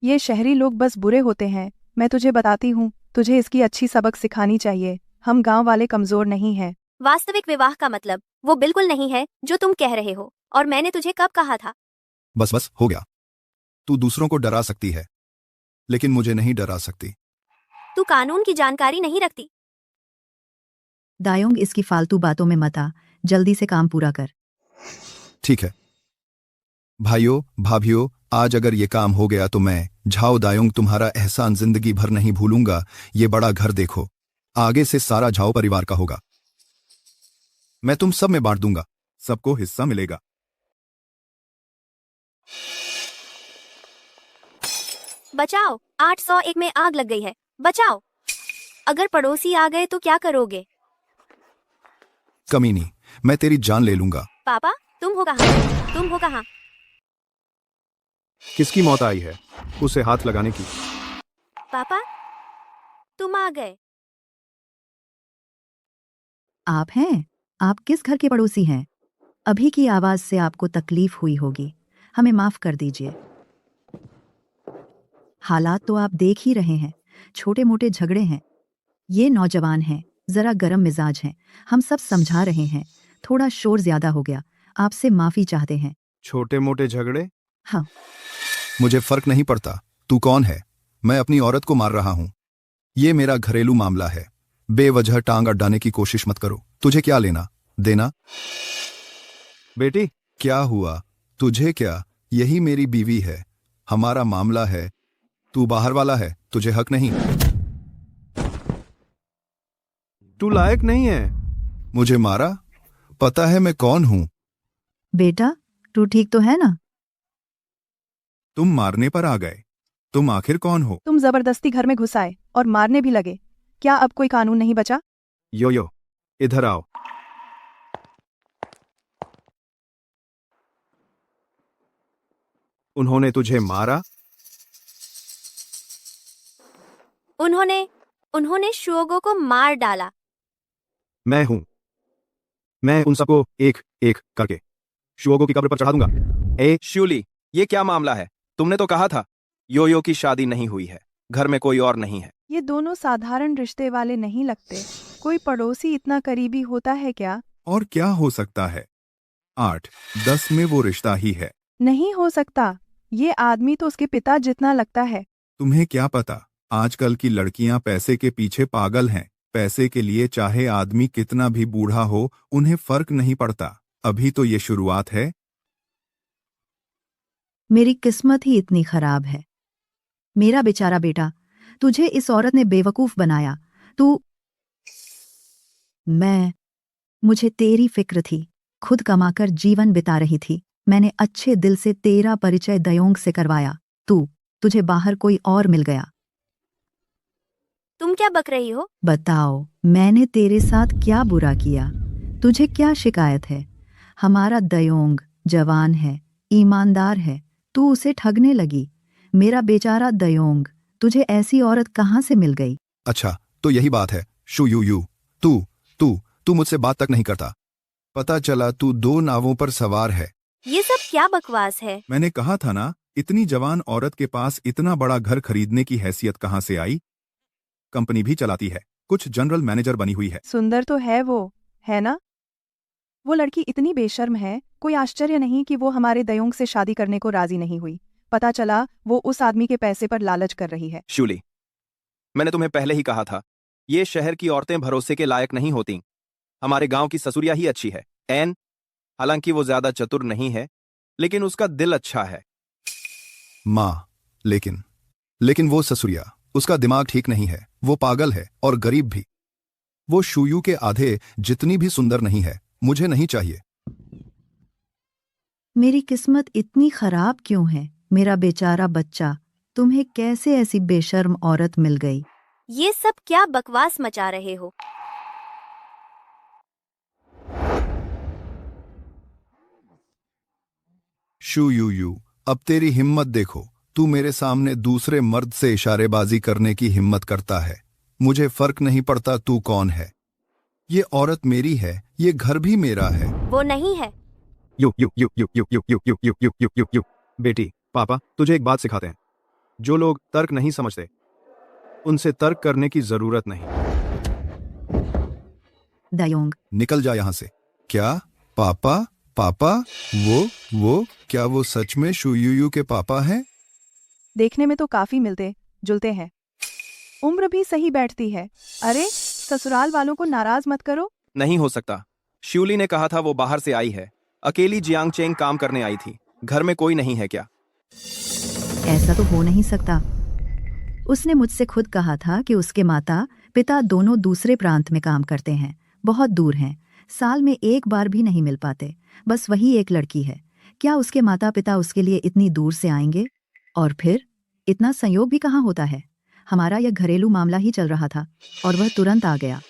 ये शहरी लोग बस बुरे होते हैं। मैं तुझे बताती हूँ, तुझे इसकी अच्छी सबक सिखानी चाहिए। हम गांव वाले कमजोर नहीं हैं। वास्तविक विवाह का मतलब वो बिल्कुल नहीं है जो तुम कह रहे हो। और मैंने तुझे कब कहा था? बस बस हो गया। तू दूसरों को डरा सकती है, लेकिन मुझे नहीं डरा सकती। तू कानून की जानकारी नहीं रखती। दायोंग, इसकी फालतू बातों में मत आ, जल्दी से काम पूरा कर। ठीक है भाइयों भाभियों, आज अगर ये काम हो गया तो मैं झाओ दायोंग तुम्हारा एहसान जिंदगी भर नहीं भूलूंगा। ये बड़ा घर देखो, आगे से सारा झाओ परिवार का होगा। मैं तुम सब में बांट दूंगा। सबको हिस्सा मिलेगा। बचाओ, 801 में आग लग गई है, बचाओ। अगर पड़ोसी आ गए तो क्या करोगे? कमीनी, मैं तेरी जान ले लूंगा। पापा, तुम हो कहाँ? तुम हो कहाँ? किसकी मौत आई है? उसे हाथ लगाने की। पापा, तुम आ गए। आप हैं? आप किस घर के पड़ोसी हैं? अभी की आवाज से आपको तकलीफ हुई होगी, हमें माफ कर दीजिए। हालात तो आप देख ही रहे हैं, छोटे मोटे झगड़े हैं। ये नौजवान हैं, जरा गर्म मिजाज हैं। हम सब समझा रहे हैं, थोड़ा शोर ज्यादा हो गया, आपसे माफी चाहते हैं। छोटे मोटे झगड़े? हाँ, मुझे फर्क नहीं पड़ता तू कौन है, मैं अपनी औरत को मार रहा हूं। ये मेरा घरेलू मामला है, बेवजह टांग अड्डाने की कोशिश मत करो। तुझे क्या लेना देना? बेटी, क्या हुआ? तुझे क्या? यही मेरी बीवी है, हमारा मामला है। तू बाहर वाला है, तुझे हक नहीं। तू लायक नहीं है। मुझे मारा? पता है मैं कौन हूं? बेटा तू ठीक तो है ना? तुम मारने पर आ गए। तुम आखिर कौन हो? तुम जबरदस्ती घर में घुस आए और मारने भी लगे। क्या अब कोई कानून नहीं बचा? यो इधर आओ। उन्होंने तुझे मारा? उन्होंने शुओगो को मार डाला। मैं हूं। मैं उन सबको एक एक करके शुओगो की कब्र पर चढ़ा दूंगा। ए श्यूली, ये क्या मामला है? तुमने तो कहा था योयो की शादी नहीं हुई है, घर में कोई और नहीं है। ये दोनों साधारण रिश्ते वाले नहीं लगते। कोई पड़ोसी इतना करीबी होता है क्या? और क्या हो सकता है? 8-10 में वो रिश्ता ही है। नहीं हो सकता। ये आदमी तो उसके पिता जितना लगता है। तुम्हें क्या पता, आजकल की लड़कियां पैसे के पीछे पागल हैं। पैसे के लिए चाहे आदमी कितना भी बूढ़ा हो, उन्हें फर्क नहीं पड़ता। अभी तो ये शुरुआत है। मेरी किस्मत ही इतनी खराब है। मेरा बेचारा बेटा, तुझे इस औरत ने बेवकूफ बनाया। मुझे तेरी फिक्र थी। खुद कमाकर जीवन बिता रही थी। मैंने अच्छे दिल से तेरा परिचय दयोंग से करवाया। तुझे बाहर कोई और मिल गया। तुम क्या बक रही हो? बताओ, मैंने तेरे साथ क्या बुरा किया? तुझे क्या शिकायत है? हमारा दयोंग जवान है, ईमानदार है, तू उसे ठगने लगी। मेरा बेचारा दयोंग, तुझे ऐसी औरत कहाँ से मिल गई? अच्छा, तो यही बात है। शू यू यू, तू मुझसे बात तक नहीं करता। पता चला तू 2 नावों पर सवार है। ये सब क्या बकवास है? मैंने कहा था ना, इतनी जवान औरत के पास इतना बड़ा घर खरीदने की हैसियत कहाँ से आई? कंपनी भी चलाती है, कुछ जनरल मैनेजर बनी हुई है। सुंदर तो है वो, है ना? वो लड़की इतनी बेशर्म है, कोई आश्चर्य नहीं कि वो हमारे दयोंग से शादी करने को राजी नहीं हुई। पता चला वो उस आदमी के पैसे पर लालच कर रही है। श्यूली, मैंने तुम्हें पहले ही कहा था, ये शहर की औरतें भरोसे के लायक नहीं होती। हमारे गांव की ससुरिया ही अच्छी है। एन, हालांकि वो ज्यादा चतुर नहीं है, लेकिन उसका दिल अच्छा है। माँ, लेकिन वो ससुरिया, उसका दिमाग ठीक नहीं है। वो पागल है और गरीब भी। वो शूयू के आधे जितनी भी सुंदर नहीं है। मुझे नहीं चाहिए। मेरी किस्मत इतनी खराब क्यों है? मेरा बेचारा बच्चा, तुम्हें कैसे ऐसी बेशर्म औरत मिल गई? ये सब क्या बकवास मचा रहे हो? शू यू यू, अब तेरी हिम्मत देखो। तू मेरे सामने दूसरे मर्द से इशारेबाजी करने की हिम्मत करता है। मुझे फर्क नहीं पड़ता तू कौन है। ये औरत मेरी है, ये घर भी मेरा है। वो नहीं है। You you you you you you you you you you you you you. बेटी, पापा तुझे एक बात सिखाते हैं। जो लोग तर्क नहीं समझते, उनसे तर्क करने की जरूरत नहीं। दयोंग, निकल जा यहां से। क्या? पापा? वो क्या वो सच में शू यू यू के पापा हैं? देखने में तो काफी मिलते जुलते हैं। उम्र भी सही बैठती है। अरे, ससुराल वालों को नाराज मत करो। नहीं हो सकता। श्यूली ने कहा था वो बाहर से आई है। अकेली जियांग चेंग काम करने आई थी। घर में कोई नहीं है क्या? ऐसा तो हो नहीं सकता। उसने मुझसे खुद कहा था कि उसके माता पिता दोनों दूसरे प्रांत में काम करते हैं, बहुत दूर हैं, साल में एक बार भी नहीं मिल पाते। बस वही एक लड़की है। क्या उसके माता पिता उसके लिए इतनी दूर से आएंगे? और फिर इतना संयोग भी कहाँ होता है? हमारा यह घरेलू मामला ही चल रहा था और वह तुरंत आ गया।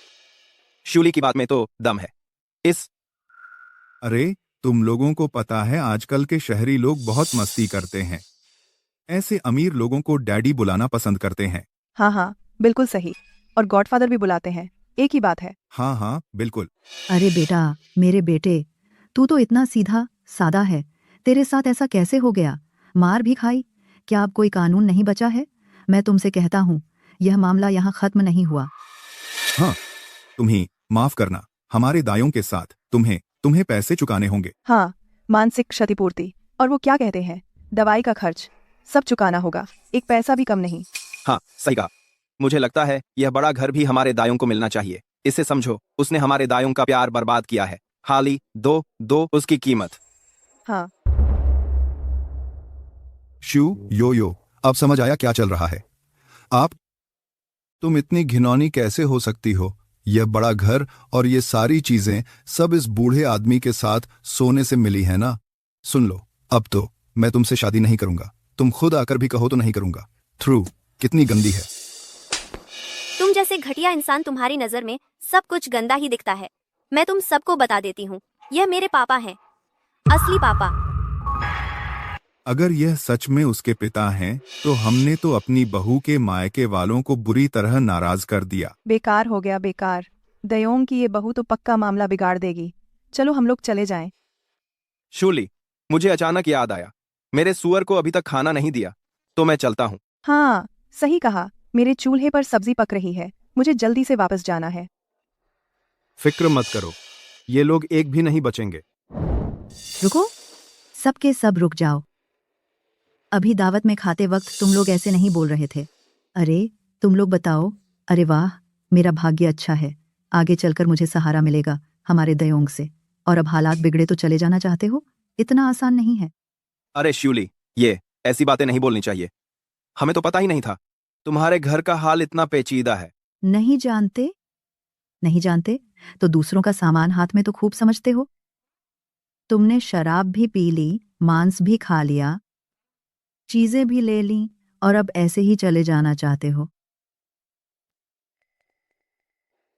श्यूली की बात में तो दम है। अरे, तुम लोगों को पता है आजकल के शहरी लोग बहुत मस्ती करते हैं। ऐसे अमीर लोगों को डैडी बुलाना पसंद करते हैं। हाँ, बिल्कुल सही। और गॉडफादर भी बुलाते हैं। एक ही बात है। हाँ, बिल्कुल। अरे बेटा, मेरे बेटे, तू तो इतना सीधा सादा है। तेरे साथ ऐसा कैसे हो गया? मार भी खाई? क्या अब कोई कानून नहीं बचा है? मैं तुमसे कहता हूँ, यह मामला यहाँ खत्म नहीं हुआ। हाँ, तुम्हें माफ करना। हमारे दायों के साथ तुम्हें पैसे चुकाने होंगे। हाँ, मानसिक क्षतिपूर्ति, और वो क्या कहते हैं, दवाई का खर्च, सब चुकाना होगा। एक पैसा भी कम नहीं। हाँ, सही कहा। मुझे लगता है यह बड़ा घर भी हमारे दायों को मिलना चाहिए। इसे समझो, उसने हमारे दायों का प्यार बर्बाद किया है। हाली दो उसकी कीमत। हाँ, शू यो, अब समझ आया क्या चल रहा है। तुम इतनी घिनौनी कैसे हो सकती हो? यह बड़ा घर और ये सारी चीजें सब इस बूढ़े आदमी के साथ सोने से मिली है ना? सुन लो, अब तो मैं तुमसे शादी नहीं करूंगा। तुम खुद आकर भी कहो तो नहीं करूंगा। कितनी गंदी है। तुम जैसे घटिया इंसान, तुम्हारी नजर में सब कुछ गंदा ही दिखता है। मैं तुम सबको बता देती हूँ, यह मेरे पापा हैं, असली पापा। अगर यह सच में उसके पिता हैं, तो हमने तो अपनी बहू के मायके वालों को बुरी तरह नाराज कर दिया। बेकार हो गया, बेकार। दयोंग की ये बहू तो पक्का मामला बिगाड़ देगी। चलो हम लोग चले जाएं। शूली, मुझे अचानक याद आया, मेरे सुअर को अभी तक खाना नहीं दिया, तो मैं चलता हूँ। हाँ, सही कहा। मेरे चूल्हे पर सब्जी पक रही है, मुझे जल्दी से वापस जाना है। फिक्र मत करो, ये लोग एक भी नहीं बचेंगे। रुको, सबके सब रुक जाओ। अभी दावत में खाते वक्त तुम लोग ऐसे नहीं बोल रहे थे। अरे, तुम लोग बताओ। अरे वाह, मेरा भाग्य अच्छा है, आगे चलकर मुझे सहारा मिलेगा हमारे दयोंग से। और अब हालात बिगड़े तो चले जाना चाहते हो? इतना आसान नहीं है। अरे श्यूली, ये ऐसी बातें नहीं बोलनी चाहिए। हमें तो पता ही नहीं था तुम्हारे घर का हाल इतना पेचीदा है। नहीं जानते? नहीं जानते तो दूसरों का सामान हाथ में तो खूब समझते हो। तुमने शराब भी पी ली, मांस भी खा लिया, चीजें भी ले ली, और अब ऐसे ही चले जाना चाहते हो।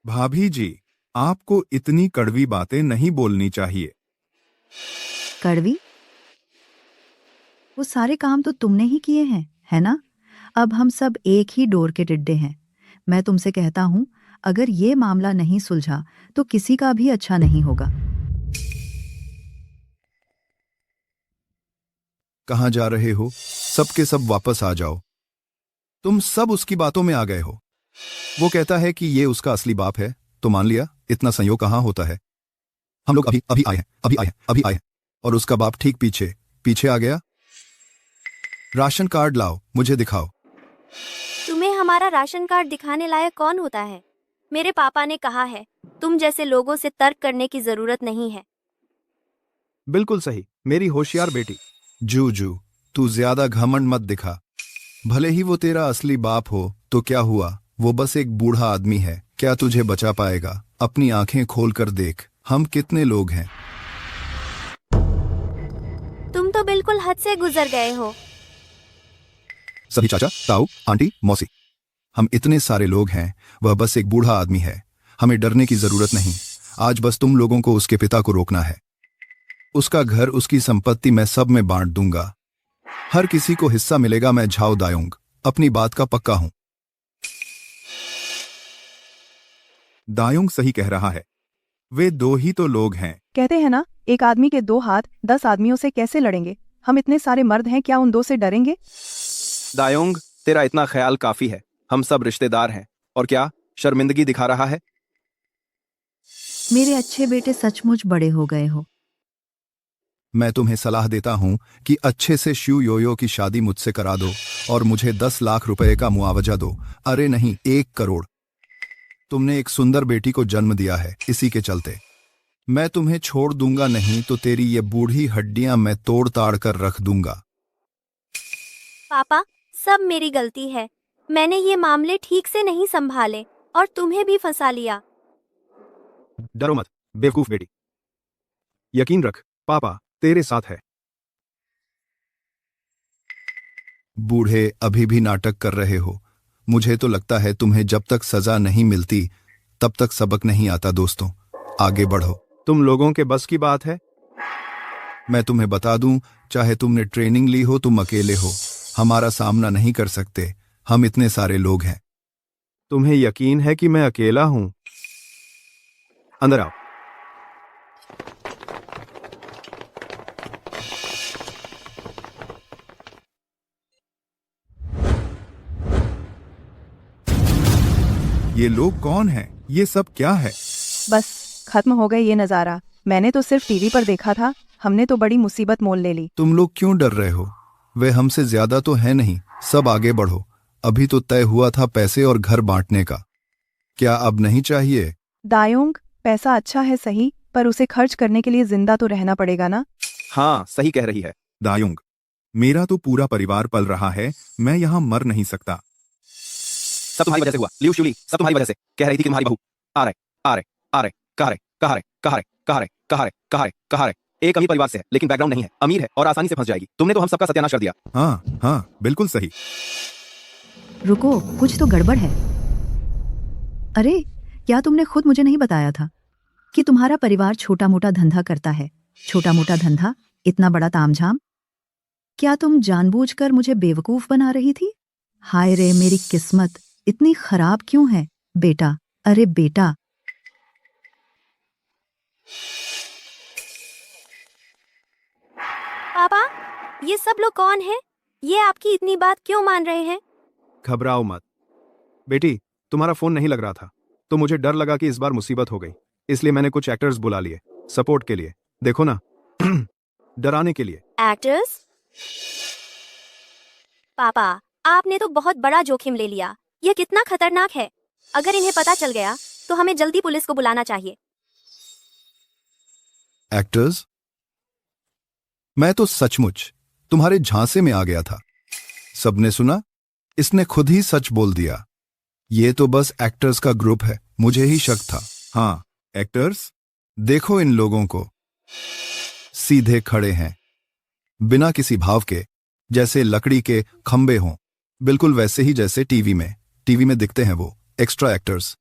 भाभी जी, आपको इतनी कड़वी बातें नहीं बोलनी चाहिए। कड़वी? वो सारे काम तो तुमने ही किए हैं, है ना? अब हम सब एक ही डोर के टिड्डे हैं। मैं तुमसे कहता हूं, अगर ये मामला नहीं सुलझा तो किसी का भी अच्छा नहीं होगा। कहाँ जा रहे हो? सबके सब वापस आ जाओ। तुम सब उसकी बातों में आ गए हो। वो कहता है कि ये उसका असली बाप है, तो मान लिया। इतना संयोग कहाँ होता है? हम लोग अभी अभी आए हैं, अभी आए हैं, अभी आए हैं, और उसका बाप ठीक पीछे पीछे आ गया। राशन कार्ड लाओ, मुझे दिखाओ। तुम्हें हमारा राशन कार्ड दिखाने लायक कौन होता है? मेरे पापा ने कहा है, तुम जैसे लोगों से तर्क करने की जरूरत नहीं है। बिल्कुल सही, मेरी होशियार बेटी। जू, तू ज्यादा घमंड मत दिखा। भले ही वो तेरा असली बाप हो, तो क्या हुआ? वो बस एक बूढ़ा आदमी है। क्या तुझे बचा पाएगा? अपनी आंखें खोल कर देख, हम कितने लोग हैं। तुम तो बिल्कुल हद से गुजर गए हो। सभी चाचा, ताऊ, आंटी, मौसी, हम इतने सारे लोग हैं, वह बस एक बूढ़ा आदमी है। हमें डरने की जरूरत नहीं। आज बस तुम लोगों को उसके पिता को रोकना है। उसका घर, उसकी संपत्ति मैं सब में बांट दूंगा। हर किसी को हिस्सा मिलेगा। मैं झाओ दायोंग अपनी बात का पक्का हूं। दायोंग सही कह रहा है, वे दो ही तो लोग हैं। कहते हैं ना, एक आदमी के 2 हाथ 10 आदमियों से कैसे लड़ेंगे। हम इतने सारे मर्द हैं, क्या उन 2 से डरेंगे? दायोंग, तेरा इतना ख्याल काफी है। हम सब रिश्तेदार हैं। और क्या शर्मिंदगी दिखा रहा है? मेरे अच्छे बेटे सचमुच बड़े हो गए हो। मैं तुम्हें सलाह देता हूं कि अच्छे से श्यू योयो की शादी मुझसे करा दो और मुझे 10 लाख रुपए का मुआवजा दो। अरे नहीं, 1 करोड़। तुमने एक सुंदर बेटी को जन्म दिया है, इसी के चलते मैं तुम्हें छोड़ दूंगा नहीं तो तेरी ये बूढ़ी हड्डियां मैं तोड़ ताड़ कर रख दूंगा। पापा, सब मेरी गलती है। मैंने ये मामले ठीक से नहीं संभाले और तुम्हें भी फंसा लिया। डरो मत बेवकूफ बेटी, यकीन रख, पापा तेरे साथ है। बूढ़े, अभी भी नाटक कर रहे हो। मुझे तो लगता है तुम्हें जब तक सजा नहीं मिलती तब तक सबक नहीं आता। दोस्तों, आगे बढ़ो। तुम लोगों के बस की बात है। मैं तुम्हें बता दूं, चाहे तुमने ट्रेनिंग ली हो, तुम अकेले हो हमारा सामना नहीं कर सकते। हम इतने सारे लोग हैं। तुम्हें यकीन है कि मैं अकेला हूं? अंदर आओ। ये लोग कौन हैं? ये सब क्या है? बस खत्म हो गए ये नज़ारा। मैंने तो सिर्फ टीवी पर देखा था। हमने तो बड़ी मुसीबत मोल ले ली। तुम लोग क्यों डर रहे हो? वे हमसे ज्यादा तो है नहीं। सब आगे बढ़ो। अभी तो तय हुआ था पैसे और घर बांटने का। क्या अब नहीं चाहिए? दायोंग, पैसा अच्छा है सही, पर उसे खर्च करने के लिए जिंदा तो रहना पड़ेगा ना। हाँ, सही कह रही है। दायोंग, मेरा तो पूरा परिवार पल रहा है। मैं यहाँ मर नहीं सकता। सब तुम्हारी वजह से हुआ, लियू शूली, सब तुम्हारी वजह से। कह रही थी कि तुम्हारी बहू आ रहे आ रहे आ रहे कहा रहे कहा रहे कहा रहे कहा रहे कहा रहे कहा रहे कहा रहे एक अमीर परिवार से है, लेकिन बैकग्राउंड नहीं है, अमीर है और आसानी से फंस जाएगी। तुमने तो हम सबका सत्यानाश कर दिया। हाँ हाँ, बिल्कुल सही। रुको, कुछ तो गड़बड़ है। अरे, क्या तुमने खुद मुझे नहीं बताया था कि तुम्हारा परिवार छोटा मोटा धंधा करता है? छोटा मोटा धंधा, इतना बड़ा तामझाम। क्या तुम जानबूझकर मुझे बेवकूफ बना रही थी? हाय रे, मेरी किस्मत इतनी खराब क्यों है बेटा? अरे बेटा, ये सब लोग कौन है? ये आपकी इतनी बात क्यों मान रहे हैं? घबराओ मत बेटी, तुम्हारा फोन नहीं लग रहा था तो मुझे डर लगा कि इस बार मुसीबत हो गई, इसलिए मैंने कुछ एक्टर्स बुला लिए सपोर्ट के लिए। देखो ना डराने के लिए। एक्टर्स? पापा, आपने तो बहुत बड़ा जोखिम ले लिया। यह कितना खतरनाक है। अगर इन्हें पता चल गया तो हमें जल्दी पुलिस को बुलाना चाहिए। एक्टर्स? मैं तो सचमुच तुम्हारे झांसे में आ गया था। सबने सुना? इसने खुद ही सच बोल दिया। ये तो बस एक्टर्स का ग्रुप है, मुझे ही शक था। हाँ, एक्टर्स। देखो इन लोगों को, सीधे खड़े हैं, बिना किसी भाव के, जैसे लकड़ी के खंबे हों, बिल्कुल वैसे ही जैसे टीवी में दिखते हैं वो एक्स्ट्रा एक्टर्स।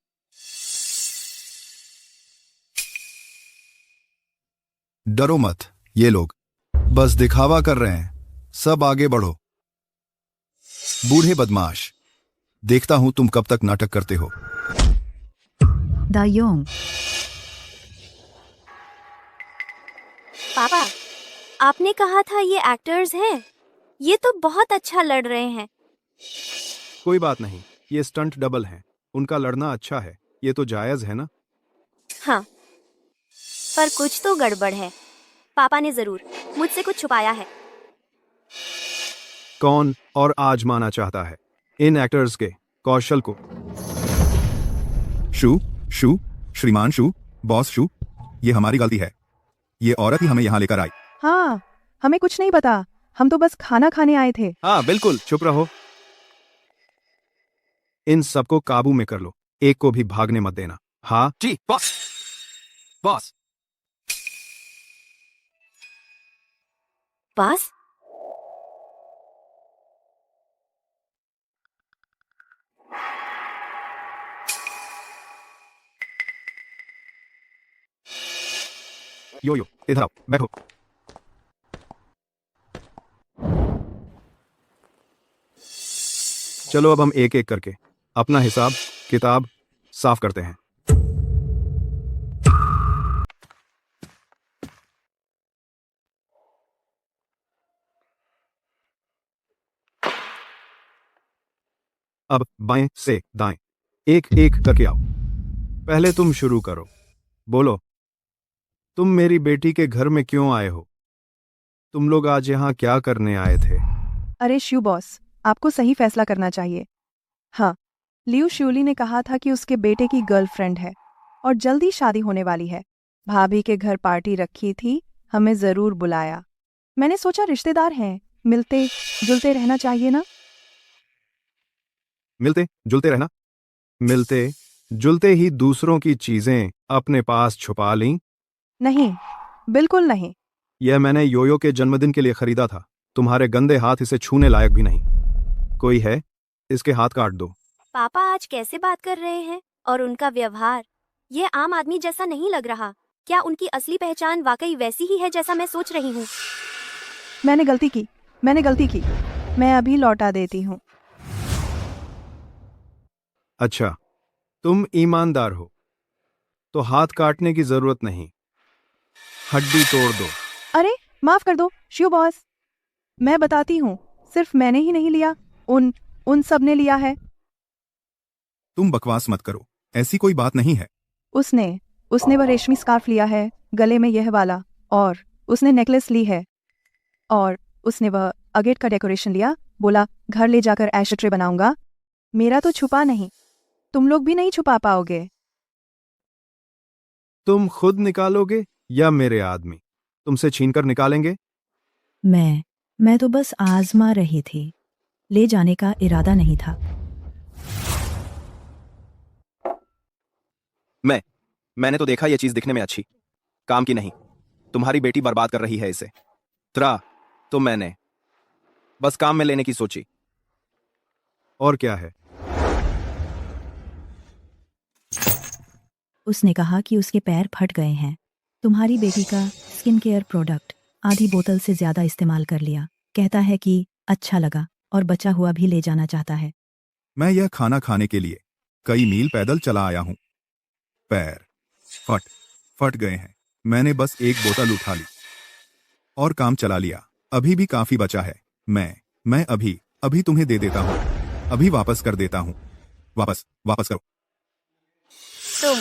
डरो मत, ये लोग बस दिखावा कर रहे हैं। सब आगे बढ़ो। बूढ़े बदमाश, देखता हूं तुम कब तक नाटक करते हो। दायोंग, पापा, आपने कहा था ये एक्टर्स हैं। ये तो बहुत अच्छा लड़ रहे हैं। कोई बात नहीं, ये स्टंट डबल हैं, उनका लड़ना अच्छा है, ये तो जायज है ना। हाँ, पर कुछ तो गड़बड़ है। पापा ने जरूर मुझसे कुछ छुपाया है। कौन और आजमाना चाहता है इन एक्टर्स के कौशल को? शू, श्रीमान शू, बॉस शू, ये हमारी गलती है। ये औरत ही हमें यहाँ लेकर आई। हाँ, हमें कुछ नहीं पता, हम तो बस खाना खाने आए थे। हाँ बिल्कुल, चुप रहो। इन सबको काबू में कर लो, एक को भी भागने मत देना। हाँ जी बॉस। बॉस, बस यो इधर आओ, बैठो। चलो अब हम एक एक करके अपना हिसाब किताब साफ करते हैं। अब बाएं से दाएं एक एक करके आओ। पहले तुम शुरू करो, बोलो तुम मेरी बेटी के घर में क्यों आए हो? तुम लोग आज यहाँ क्या करने आए थे? अरे शिव बॉस, आपको सही फैसला करना चाहिए। हाँ, लियू श्यूली ने कहा था कि उसके बेटे की गर्लफ्रेंड है और जल्दी शादी होने वाली है। भाभी के घर पार्टी रखी थी, हमें जरूर बुलाया। मैंने सोचा रिश्तेदार हैं, मिलते जुलते रहना चाहिए ना। मिलते जुलते रहना? मिलते जुलते ही दूसरों की चीजें अपने पास छुपा लीं? नहीं, बिल्कुल नहीं। यह मैंने योयो के जन्मदिन के लिए खरीदा था। तुम्हारे गंदे हाथ इसे छूने लायक भी नहीं। कोई है, इसके हाथ काट दो। पापा आज कैसे बात कर रहे हैं? और उनका व्यवहार, ये आम आदमी जैसा नहीं लग रहा। क्या उनकी असली पहचान वाकई वैसी ही है जैसा मैं सोच रही हूँ? मैंने गलती की। मैं अभी लौटा देती हूँ। अच्छा, तुम ईमानदार हो तो हाथ काटने की जरूरत नहीं, हड्डी तोड़ दो। अरे माफ कर दो शिव बॉस, मैं बताती हूँ, सिर्फ मैंने ही नहीं लिया, उन सब ने लिया है। तुम बकवास मत करो, ऐसी कोई बात नहीं है। उसने वह रेशमी स्कार्फ लिया है, गले में यह वाला, और उसने नेकलेस ली है, और उसने वह अगेट का डेकोरेशन लिया, बोला घर ले जाकर ऐश ट्रे बनाऊंगा। मेरा तो छुपा नहीं, तुम लोग भी नहीं छुपा पाओगे। तुम खुद निकालोगे या मेरे आदमी तुमसे छीनकर निकालेंगे? मैं तो बस आजमा रही थी, ले जाने का इरादा नहीं था। मैंने तो देखा ये चीज दिखने में अच्छी, काम की नहीं। तुम्हारी बेटी बर्बाद कर रही है इसे। तो मैंने बस काम में लेने की सोची। और क्या है? उसने कहा कि उसके पैर फट गए हैं। तुम्हारी बेटी का स्किन केयर प्रोडक्ट आधी बोतल से ज्यादा इस्तेमाल कर लिया। कहता है कि अच्छा लगा और बचा हुआ भी ले जाना चाहता है। मैं यह खाना खाने के लिए कई मील पैदल चला आया हूं। पैर फट गए हैं। मैंने बस एक बोतल उठा ली और काम चला लिया। अभी भी काफी बचा है। मैं अभी अभी तुम्हें दे देता हूँ। अभी वापस कर देता हूँ। वापस वापस करो। तुम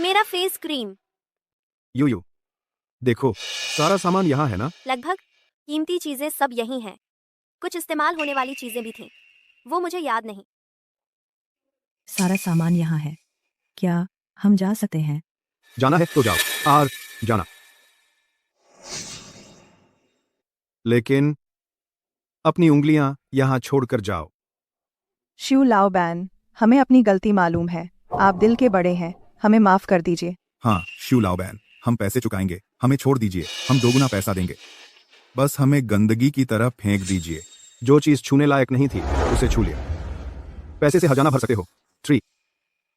मेरा फेस क्रीम, यो देखो, सारा सामान यहाँ है ना? लगभग कीमती चीजें सब यही हैं। कुछ इस्तेमाल होने वाली चीजें भी थीं, वो मुझे याद नहीं। सारा सामान यहाँ है। क्या हम जा सकते हैं? जाना है तो जाओ, आर जाना। लेकिन अपनी उंगलियां यहां छोड़कर जाओ। शिव लाओ बैन, हमें अपनी गलती मालूम है। आप दिल के बड़े हैं, हमें माफ कर दीजिए। हाँ शिव लाओ बैन, हम पैसे चुकाएंगे, हमें छोड़ दीजिए, हम दोगुना पैसा देंगे। बस हमें गंदगी की तरह फेंक दीजिए। जो चीज छूने लायक नहीं थी उसे छू लिया। पैसे से हजाना भर सकते हो 3,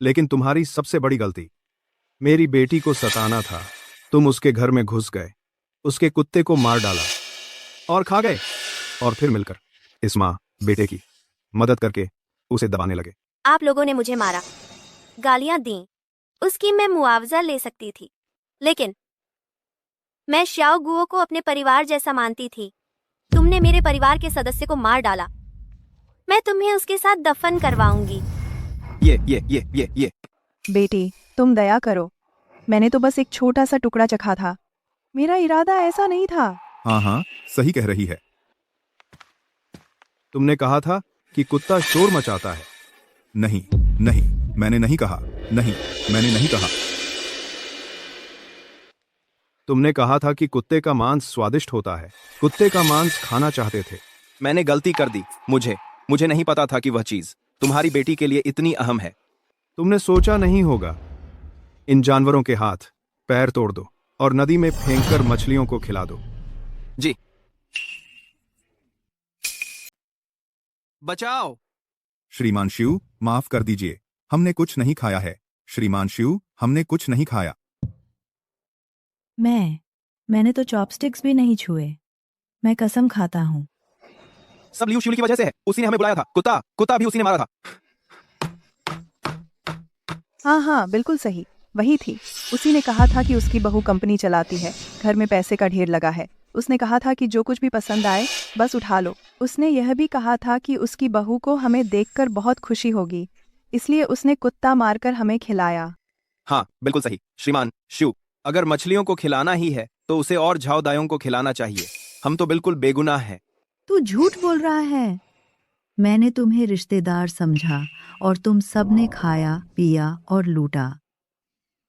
लेकिन तुम्हारी सबसे बड़ी गलती मेरी बेटी को सताना था। तुम उसके घर में घुस गए, उसके कुत्ते को मार डाला और खा गए, और फिर मिलकर इस माँ बेटे की मदद करके उसे दबाने लगे। आप लोगों ने मुझे मारा, गालियां दी, उसकी मैं मुआवजा ले सकती थी, लेकिन मैं श्याओ गुओ को अपने परिवार जैसा मानती थी। तुमने मेरे परिवार के सदस्य को मार डाला। मैं तुम्हें उसके साथ दफन करवाऊंगी। ये बेटी, तुम दया करो। मैंने तो बस एक छोटा सा टुकड़ा चखा था। मेरा इरादा ऐसा नहीं था। हाँ सही कह रही है। तुमने कहा था कि कुत्ता शोर मचाता है। नहीं मैंने नहीं कहा। नहीं, मैंने नहीं कहा। तुमने कहा था कि कुत्ते का मांस स्वादिष्ट होता है। कुत्ते का मांस खाना चाहते थे। मैंने गलती कर दी। मुझे नहीं पता था कि वह चीज तुम्हारी बेटी के लिए इतनी अहम है। तुमने सोचा नहीं होगा। इन जानवरों के हाथ पैर तोड़ दो और नदी में फेंककर मछलियों को खिला दो। जी। बचाओ। श्रीमान शिव, माफ कर दीजिए, हमने कुछ नहीं खाया है। श्रीमान शिव, हमने कुछ नहीं खाया। मैंने तो चॉपस्टिक्स भी नहीं छुए। मैं कसम खाता हूँ। सब लियू शिवली की वजह से है। उसी ने हमें बुलाया था। कुत्ता भी उसी ने मारा था। हाँ बिल्कुल सही, वही थी। उसी ने कहा था कि उसकी बहू कंपनी चलाती है, घर में पैसे का ढेर लगा है। उसने कहा था कि जो कुछ भी पसंद आए बस उठा लो। उसने यह भी कहा था कि उसकी बहू को हमें देखकर बहुत खुशी होगी, इसलिए उसने कुत्ता मारकर हमें खिलाया। हाँ बिल्कुल सही श्रीमान शिव। अगर मछलियों को खिलाना ही है तो उसे और झाओदायों को खिलाना चाहिए। हम तो बिल्कुल बेगुनाह हैं। तू झूठ बोल रहा है। मैंने तुम्हें रिश्तेदार समझा और तुम सब ने खाया पिया और लूटा।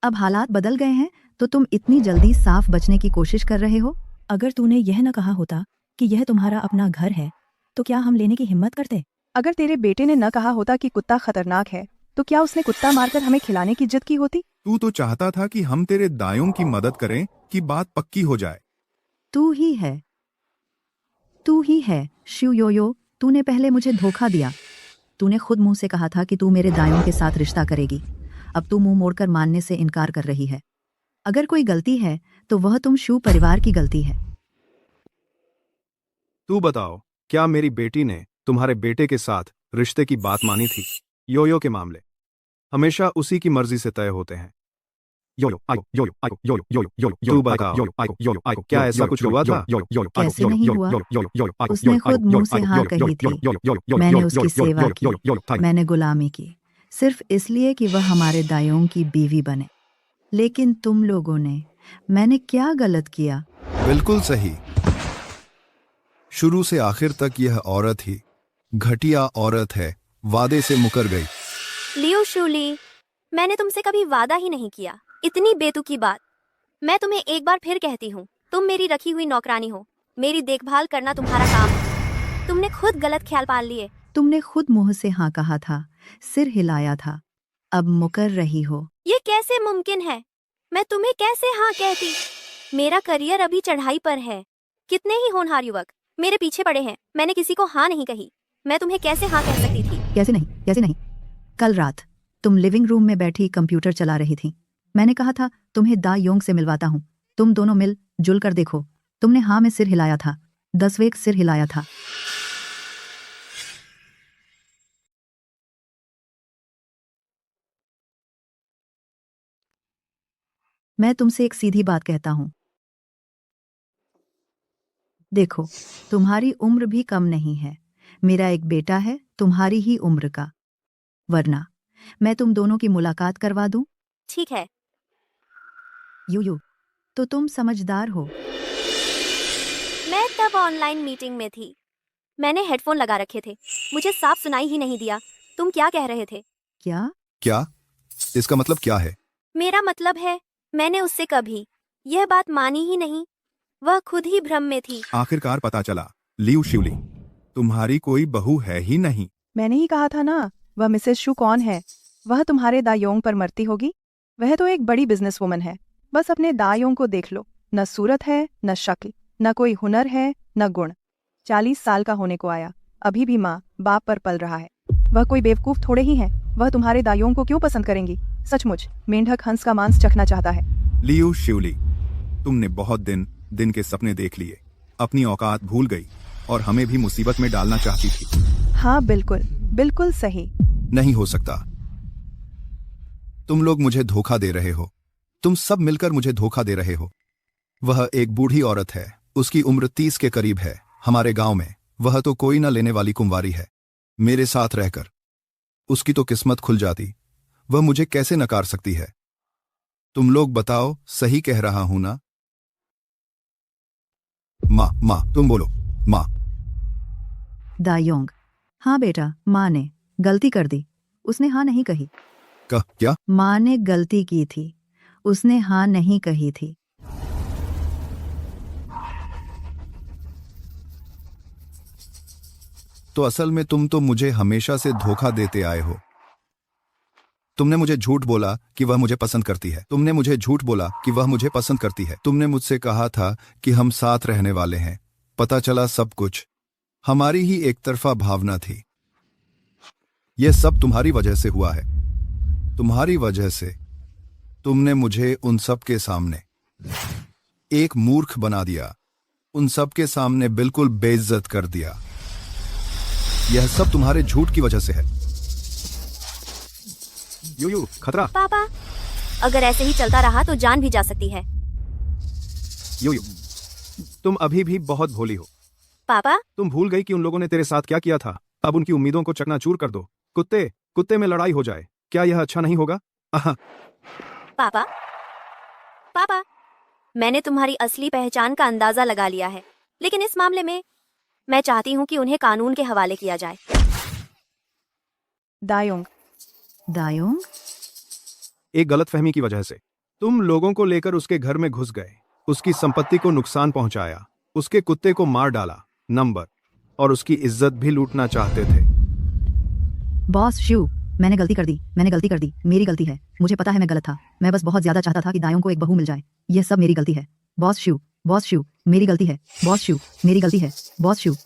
अब हालात बदल गए हैं तो तुम इतनी जल्दी साफ बचने की कोशिश कर रहे हो। अगर तूने यह न कहा होता कि यह तुम्हारा अपना घर है तो क्या हम लेने की हिम्मत करते? अगर तेरे बेटे ने न कहा होता कि कुत्ता खतरनाक है तो क्या उसने कुत्ता मारकर हमें खिलाने की जिद की होती? तू तो चाहता था कि हम तेरे दायों की मदद करें कि बात पक्की हो जाए। तू ही है शिव योयो। तूने पहले मुझे धोखा दिया। तूने खुद मुंह से कहा था कि तू मेरे दायों के साथ रिश्ता करेगी। अब तू मुंह मोड़कर मानने से इनकार कर रही है। अगर कोई गलती है तो वह तुम शिव परिवार की गलती है। तू बताओ, क्या मेरी बेटी ने तुम्हारे बेटे के साथ रिश्ते की बात मानी थी? योयो के मामले हमेशा उसी की मर्जी से तय होते हैं। तू बताओ, क्या ऐसा कुछ हुआ था? कैसे नहीं हुआ? उसने खुद मुंह से हाँ कही थी। मैंने उसकी सेवा की, मैंने गुलामी की, सिर्फ इसलिए कि वह हमारे दायों की बीवी बने। लेकिन तुम लोगों ने, मैंने क्या गलत किया? बिल्कुल सही। शुरू से आखिर तक यह औरत ही घटिया औरत है। वादे से मुकर गई। लियू शूली, मैंने तुमसे कभी वादा ही नहीं किया। इतनी बेतुकी बात। मैं तुम्हें एक बार फिर कहती हूँ, तुम मेरी रखी हुई नौकरानी हो। मेरी देखभाल करना तुम्हारा काम है। तुमने खुद गलत ख्याल पाल लिए। तुमने खुद मुंह से हाँ कहा था, सिर हिलाया था, अब मुकर रही हो। ये कैसे मुमकिन है? मैं तुम्हें कैसे हाँ कहती? मेरा करियर अभी चढ़ाई पर है। कितने ही होनहार युवक मेरे पीछे पड़े हैं। मैंने किसी को हाँ नहीं कही। मैं तुम्हें कैसे हाँ कह सकती थी? कैसे नहीं? कल रात तुम लिविंग रूम में बैठी कंप्यूटर चला रही थी। मैंने कहा था तुम्हें दा योंग से मिलवाता हूँ, तुम दोनों मिल जुल कर देखो। तुमने हाँ में सिर हिलाया था, 10 वें सिर हिलाया था। मैं तुमसे एक सीधी बात कहता हूँ। देखो, तुम्हारी उम्र भी कम नहीं है। मेरा एक बेटा है तुम्हारी ही उम्र का। वरना मैं तुम दोनों की मुलाकात करवा दूं? ठीक है। यू तो तुम समझदार हो। मैं तब ऑनलाइन मीटिंग में थी। मैंने हेडफोन लगा रखे थे। मुझे साफ सुनाई ही नहीं दिया तुम क्या कह रहे थे। क्या? क्या? इसका मतलब क्या है? मेरा मतलब है मैंने उससे कभी यह बात मानी ही नहीं। वह खुद ही भ्रम में थी। आखिरकार पता चला। लियू शिवली, तुम्हारी कोई बहू है ही नहीं। मैंने ही कहा था ना, वह मिसेस शू कौन है? वह तुम्हारे दायोंग पर मरती होगी। वह तो एक बड़ी बिजनेस वुमन है। बस अपने दायोंग को देख लो, न सूरत है न शक्ल, न कोई हुनर है न गुण। 40 साल का होने को आया, अभी भी माँ बाप पर पल रहा है। वह कोई बेवकूफ थोड़े ही है। वह तुम्हारे दायोंग को क्यों पसंद करेंगी? सचमुच मेंढक हंस का मांस चखना चाहता है। लियू शिवली, तुमने बहुत दिन के सपने देख लिए, अपनी औकात भूल गई और हमें भी मुसीबत में डालना चाहती थी। हाँ बिल्कुल, बिल्कुल सही। नहीं हो सकता। तुम लोग मुझे धोखा दे रहे हो। तुम सब मिलकर मुझे धोखा दे रहे हो। वह एक बूढ़ी औरत है, उसकी उम्र 30 के करीब है। हमारे गांव में वह तो कोई न लेने वाली कुंवारी है। मेरे साथ रहकर उसकी तो किस्मत खुल जाती। वह मुझे कैसे नकार सकती है? तुम लोग बताओ, सही कह रहा हूं ना? माँ तुम बोलो। माँ। दायोंग। हाँ बेटा, माँ ने गलती कर दी। उसने हाँ नहीं कही। क्या? माँ ने गलती की थी, उसने हाँ नहीं कही थी। तो असल में तुम तो मुझे हमेशा से धोखा देते आए हो। तुमने मुझे झूठ बोला कि वह मुझे पसंद करती है। तुमने मुझे झूठ बोला कि वह मुझे पसंद करती है। तुमने मुझसे कहा था कि हम साथ रहने वाले हैं। पता चला सब कुछ हमारी ही एक तरफा भावना थी। यह सब तुम्हारी वजह से हुआ है। तुम्हारी वजह से तुमने मुझे उन सब के सामने एक मूर्ख बना दिया। उन सब के सामने बिल्कुल बेइज्जत कर दिया। यह सब तुम्हारे झूठ की वजह से है। यू खतरा। पापा, अगर ऐसे ही चलता रहा तो जान भी जा सकती है। यू तुम अभी भी बहुत भोली हो। पापा, तुम भूल गई कि उन लोगों ने तेरे साथ क्या किया था। अब उनकी उम्मीदों को चकनाचूर कर दो। कुत्ते में लड़ाई हो जाए, क्या यह अच्छा नहीं होगा? आहा। पापा, पापा, मैंने तुम्हारी असली पहचान का अंदाजा लगा लिया है, लेकिन इस मामले में मैं चाहती हूँ कि उन्हें कानून के हवाले किया जाए। दायोंग। दायोंग? एक गलतफहमी की वजह से तुम लोगों को लेकर उसके घर में घुस गए, उसकी संपत्ति को नुकसान पहुंचाया, उसके कुत्ते को मार डाला, नंबर और उसकी इज्जत भी लूटना चाहते थे। बॉस शिव, मैंने गलती कर दी। मेरी गलती है। मुझे पता है मैं गलत था। मैं बस बहुत ज्यादा चाहता था कि दायोंग को एक बहू मिल जाए। यह सब मेरी गलती है। बॉस शिव, मेरी गलती है। बॉस शिव, मेरी गलती है। बॉस शिव,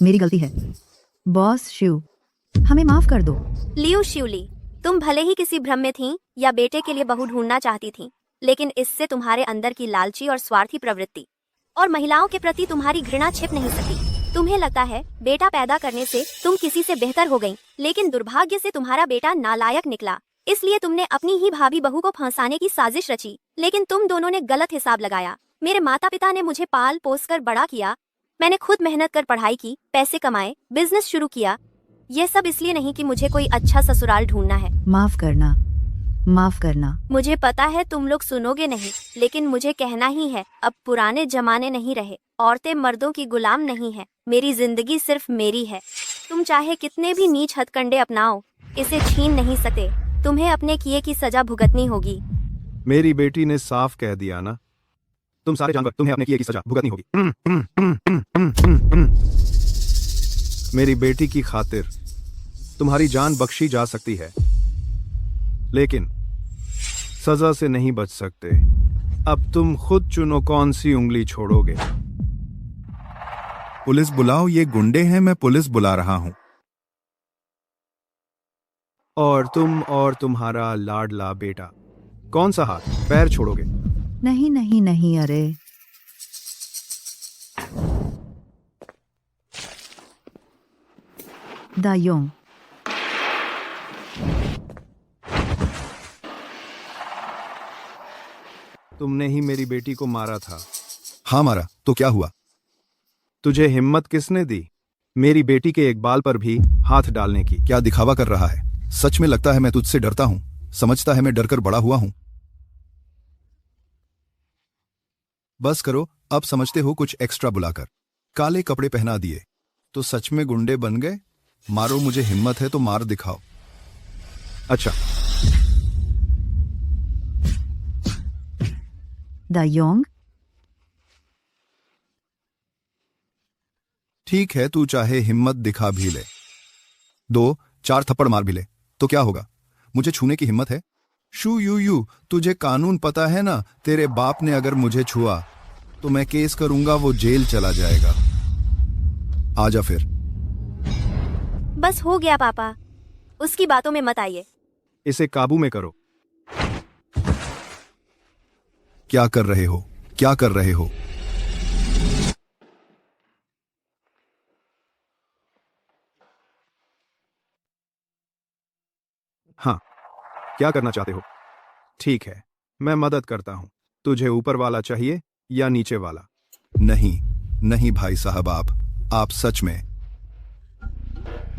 मेरी गलती है। बॉस शिव, हमें माफ कर दो। लियू शिवली, तुम भले ही किसी भ्रम में थीं या बेटे के लिए बहू ढूंढना चाहती थीं, लेकिन इससे तुम्हारे अंदर की लालची और स्वार्थी प्रवृत्ति और महिलाओं के प्रति तुम्हारी घृणा छिप नहीं सकी। तुम्हें लगता है बेटा पैदा करने से तुम किसी से बेहतर हो गईं, लेकिन दुर्भाग्य से तुम्हारा बेटा नालायक निकला। इसलिए तुमने अपनी ही भाभी बहू को फंसाने की साजिश रची, लेकिन तुम दोनों ने गलत हिसाब लगाया। मेरे माता पिता ने मुझे पाल पोस कर बड़ा किया। मैंने खुद मेहनत कर पढ़ाई की, पैसे कमाए, बिजनेस शुरू किया। ये सब इसलिए नहीं कि मुझे कोई अच्छा ससुराल ढूंढना है। माफ करना। मुझे पता है तुम लोग सुनोगे नहीं, लेकिन मुझे कहना ही है। अब पुराने जमाने नहीं रहे। औरतें मर्दों की गुलाम नहीं है। मेरी जिंदगी सिर्फ मेरी है। तुम चाहे कितने भी नीच हथकंडे अपनाओ, इसे छीन नहीं सकते। तुम्हें अपने किए की सजा भुगतनी होगी। मेरी बेटी ने साफ कह दिया ना, तुम सारे जानवर, तुम्हें अपने किए की सजा भुगतनी होगी। मेरी बेटी की खातिर तुम्हारी जान बख्शी जा सकती है, लेकिन सजा से नहीं बच सकते। अब तुम खुद चुनो कौन सी उंगली छोड़ोगे। पुलिस बुलाओ, ये गुंडे हैं, मैं पुलिस बुला रहा हूं। और तुम और तुम्हारा लाडला बेटा कौन सा हाथ पैर छोड़ोगे? नहीं, अरे दायोंग, तुमने ही मेरी बेटी को मारा था। हाँ मारा, तो क्या हुआ? तुझे हिम्मत किसने दी मेरी बेटी के एक बाल पर भी हाथ डालने की? क्या दिखावा कर रहा है? सच में लगता है मैं तुझसे डरता हूं। समझता है मैं डरकर बड़ा हुआ हूं। बस करो, अब समझते हो कुछ एक्स्ट्रा बुलाकर काले कपड़े पहना दिए तो सच में गुंडे बन गए। मारो, मुझे हिम्मत है तो मार दिखाओ। अच्छा, दायोंग, ठीक है, तू चाहे हिम्मत दिखा भी ले, 2-4 थप्पड़ मार भी ले तो क्या होगा? मुझे छूने की हिम्मत है? शू यू यू, तुझे कानून पता है ना? तेरे बाप ने अगर मुझे छुआ तो मैं केस करूंगा, वो जेल चला जाएगा। आजा फिर। बस हो गया पापा, उसकी बातों में मत आइए। इसे काबू में करो। क्या कर रहे हो? क्या कर रहे हो? हाँ, क्या करना चाहते हो? ठीक है, मैं मदद करता हूं। तुझे ऊपर वाला चाहिए या नीचे वाला? नहीं नहीं भाई साहब, आप सच में।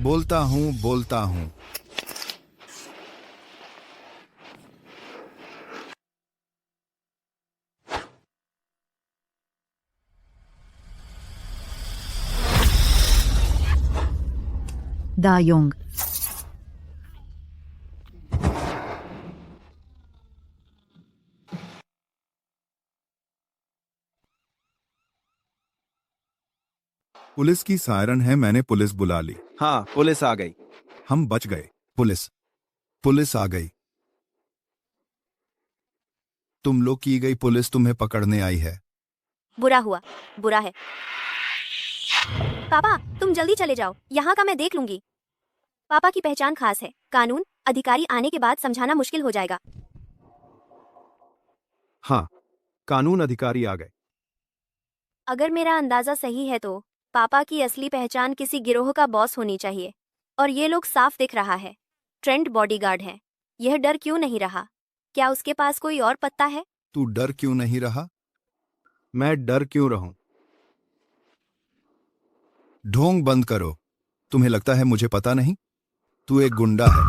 बोलता हूं। दायोंग, पुलिस की सायरन है, मैंने पुलिस बुला ली। हाँ, पुलिस आ गई। हम बच गए। पुलिस आ गई। तुम लोग की गई पुलिस तुम्हें पकड़ने आई है। बुरा हुआ, बुरा है। पापा, तुम जल्दी चले जाओ, यहाँ का मैं देख लूंगी। पापा की पहचान खास है, कानून अधिकारी आने के बाद समझाना मुश्किल हो जाएगा। हाँ, कानून अधिकारी आ गए। अगर मेरा अंदाजा सही है तो पापा की असली पहचान किसी गिरोह का बॉस होनी चाहिए, और ये लोग साफ दिख रहा है ट्रेंड बॉडीगार्ड है। यह डर क्यों नहीं रहा? क्या उसके पास कोई और पत्ता है? तू डर क्यों नहीं रहा? मैं डर क्यों रहूं? ढोंग बंद करो। तुम्हें लगता है मुझे पता नहीं? तू एक गुंडा है।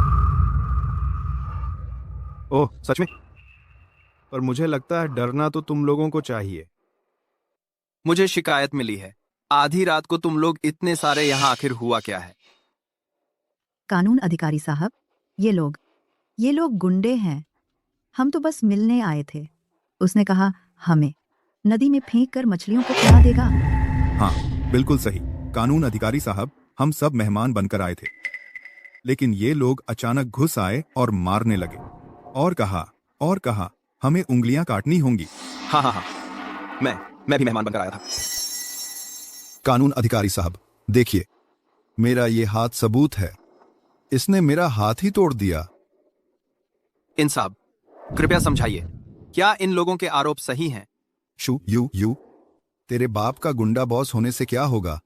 ओह, सच में? पर मुझे लगता है डरना तो तुम लोगों को चाहिए। मुझे शिकायत मिली है, आधी रात को तुम लोग इतने सारे यहाँ आखिर हुआ क्या है? कानून अधिकारी साहब, ये लोग गुंडे हैं। हम तो बस मिलने आए थे। उसने कहा हमें नदी में फेंक कर मछलियों को खिला देगा। हाँ, बिल्कुल सही। कानून अधिकारी साहब, हम सब मेहमान बनकर आए थे, लेकिन ये लोग अचानक घुस आए और मारने लगे और कहा हमें उंगलियां काटनी होंगी। हाँ, मैं भी मेहमान बनकर आया था। कानून अधिकारी साहब, देखिए, मेरा ये हाथ सबूत है। इसने मेरा हाथ ही तोड़ दिया। इंसाफ, कृपया समझाइए, क्या इन लोगों के आरोप सही हैं? शू यू, तेरे बाप का गुंडा बॉस होने से क्या होगा?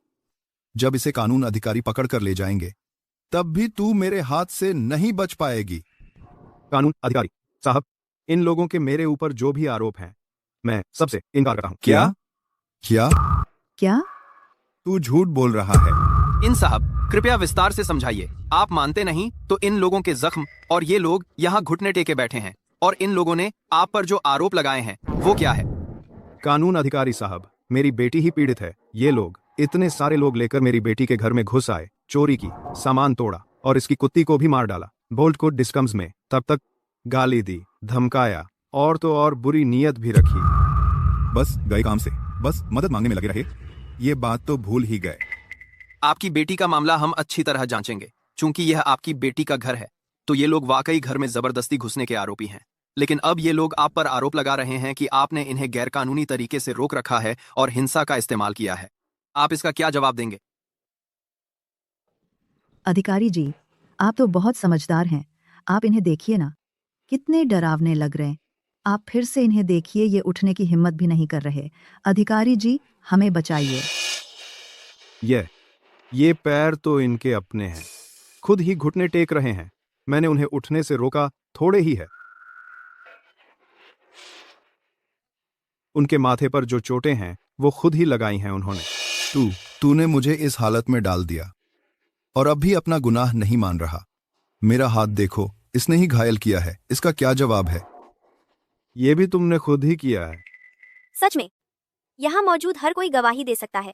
जब इसे कानून अधिकारी पकड़ कर ले जाएंगे तब भी तू मेरे हाथ से नहीं बच पाएगी। कानून अधिकारी साहब, इन लोगों के मेरे ऊपर जो भी आरोप हैं, मैं सबसे इनकार करता हूं। क्या? तू झूठ बोल रहा है। इन साहब, कृपया विस्तार से समझाइए। आप मानते नहीं तो इन लोगों के जख्म, और ये लोग यहाँ घुटने टेके बैठे हैं, और इन लोगों ने आप पर जो आरोप लगाए हैं वो क्या है? कानून अधिकारी साहब, मेरी बेटी ही पीड़ित है। ये लोग, इतने सारे लोग लेकर मेरी बेटी के घर में घुस आए, चोरी की, सामान तोड़ा और इसकी कुत्ती को भी मार डाला। बोल्ट को डिस्कम्स में, तब तक गाली दी, धमकाया और तो और बुरी नीयत भी रखी। बस गए काम से, बस मदद मांगने में लगे रहे। ये बात तो भूल ही गए। आपकी बेटी का मामला हम अच्छी तरह जांचेंगे। चूंकि यह आपकी बेटी का घर है, तो ये लोग वाकई घर में जबरदस्ती घुसने के आरोपी हैं। लेकिन अब ये लोग आप पर आरोप लगा रहे हैं कि आपने इन्हें गैरकानूनी तरीके से रोक रखा है और हिंसा का इस्तेमाल किया है। आप इसका क्या जवाब देंगे? अधिकारी जी, आप तो बहुत समझदार हैं। आप इन्हें देखिए ना, कितने डरावने लग रहे हैं। आप फिर से इन्हें देखिए, ये उठने की हिम्मत भी नहीं कर रहे। अधिकारी जी, हमें बचाइए। ये पैर तो इनके अपने हैं, खुद ही घुटने टेक रहे हैं। मैंने उन्हें उठने से रोका थोड़े ही है। उनके माथे पर जो चोटें हैं वो खुद ही लगाई हैं उन्होंने। तूने मुझे इस हालत में डाल दिया और अब भी अपना गुनाह नहीं मान रहा। मेरा हाथ देखो, इसने ही घायल किया है। इसका क्या जवाब है? ये भी तुमने खुद ही किया है। सच में यहाँ मौजूद हर कोई गवाही दे सकता है।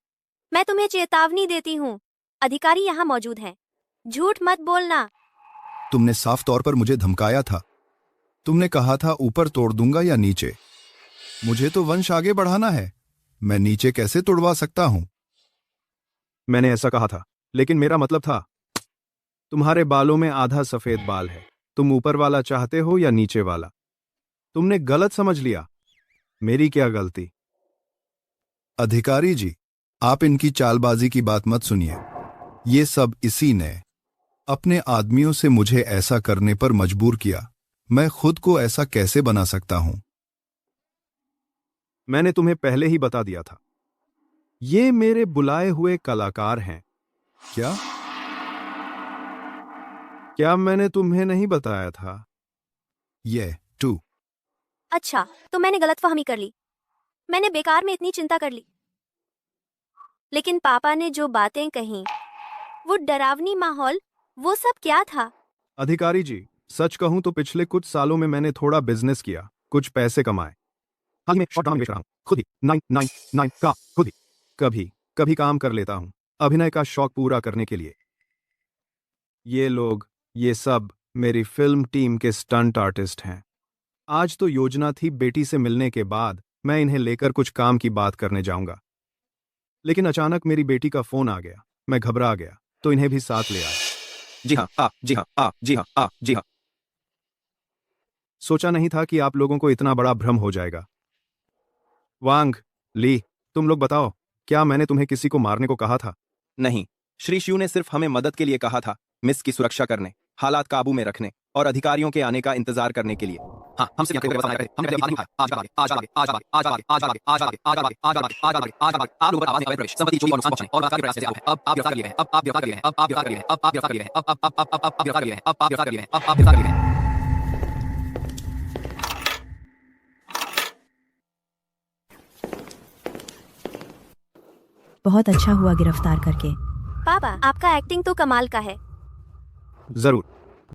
मैं तुम्हें चेतावनी देती हूँ, अधिकारी यहाँ मौजूद हैं। झूठ मत बोलना। तुमने साफ तौर पर मुझे धमकाया था। तुमने कहा था ऊपर तोड़ दूंगा या नीचे। मुझे तो वंश आगे बढ़ाना है, मैं नीचे कैसे तोड़वा सकता हूं? मैंने ऐसा कहा था, लेकिन मेरा मतलब था तुम्हारे बालों में आधा सफेद बाल है। तुम ऊपर वाला चाहते हो या नीचे वाला? तुमने गलत समझ लिया। मेरी क्या गलती? अधिकारी जी, आप इनकी चालबाजी की बात मत सुनिए। ये सब इसी ने अपने आदमियों से मुझे ऐसा करने पर मजबूर किया। मैं खुद को ऐसा कैसे बना सकता हूं? मैंने तुम्हें पहले ही बता दिया था। ये मेरे बुलाए हुए कलाकार हैं। क्या? क्या मैंने तुम्हें नहीं बताया था? ये टू अच्छा, तो मैंने गलतफहमी कर ली। मैंने बेकार में इतनी चिंता कर ली। लेकिन पापा ने जो बातें कहीं, वो डरावनी माहौल, वो सब क्या था? अधिकारी जी, सच कहूं तो पिछले कुछ सालों में मैंने थोड़ा बिजनेस किया, कुछ पैसे कमाए। हाल में शॉर्ट ड्रामा बेच रहा हूं, खुद ही 999 का खुद ही। कभी कभी काम कर लेता हूं, अभिनय का शौक पूरा करने के लिए। ये लोग, ये सब मेरी फिल्म टीम के स्टंट आर्टिस्ट हैं। आज तो योजना थी बेटी से मिलने के बाद मैं इन्हें लेकर कुछ काम की बात करने जाऊंगा, लेकिन अचानक मेरी बेटी का फोन आ गया। मैं घबरा गया तो इन्हें भी साथ ले आया। जी हाँ, जी हाँ, जी हाँ, जी हाँ। सोचा नहीं था कि आप लोगों को इतना बड़ा भ्रम हो जाएगा। वांग, ली, तुम लोग बताओ, क्या मैंने तुम्हें किसी को मारने को कहा था? नहीं, श्री शिव ने सिर्फ हमें मदद के लिए कहा था, मिस की सुरक्षा करने, हालात काबू में रखने और अधिकारियों के आने का इंतजार करने के लिए। हाँ, हमसे यहाँ कोई वफा नहीं करते। हमने कभी नहीं खाया। आज आगे, आज आगे, आज आगे, आज आगे, आज आगे, आज आगे, आज आगे, आज आगे, आज आगे, आज आगे। आप लोगों पर आवाज नहीं, अवैध प्रवेश, संपत्ति चोरी और नुकसान पहुंचाने और बलात्कार के प्रयास से आप हैं। अब आप गिरफ्तार कर लिए हैं। अब आप गिरफ्तार कर लिए हैं। अब आप गिरफ्तार कर लिए हैं। अब आप गिरफ्तार कर लिए हैं। अब आप गिरफ्तार कर लिए हैं। अब आप गिरफ्तार कर लिए हैं। अब आप गिरफ्तार कर लिए हैं। बहुत अच्छा हुआ गिरफ्तार करके। पापा, आपका एक्टिंग तो कमाल का है। जरूर।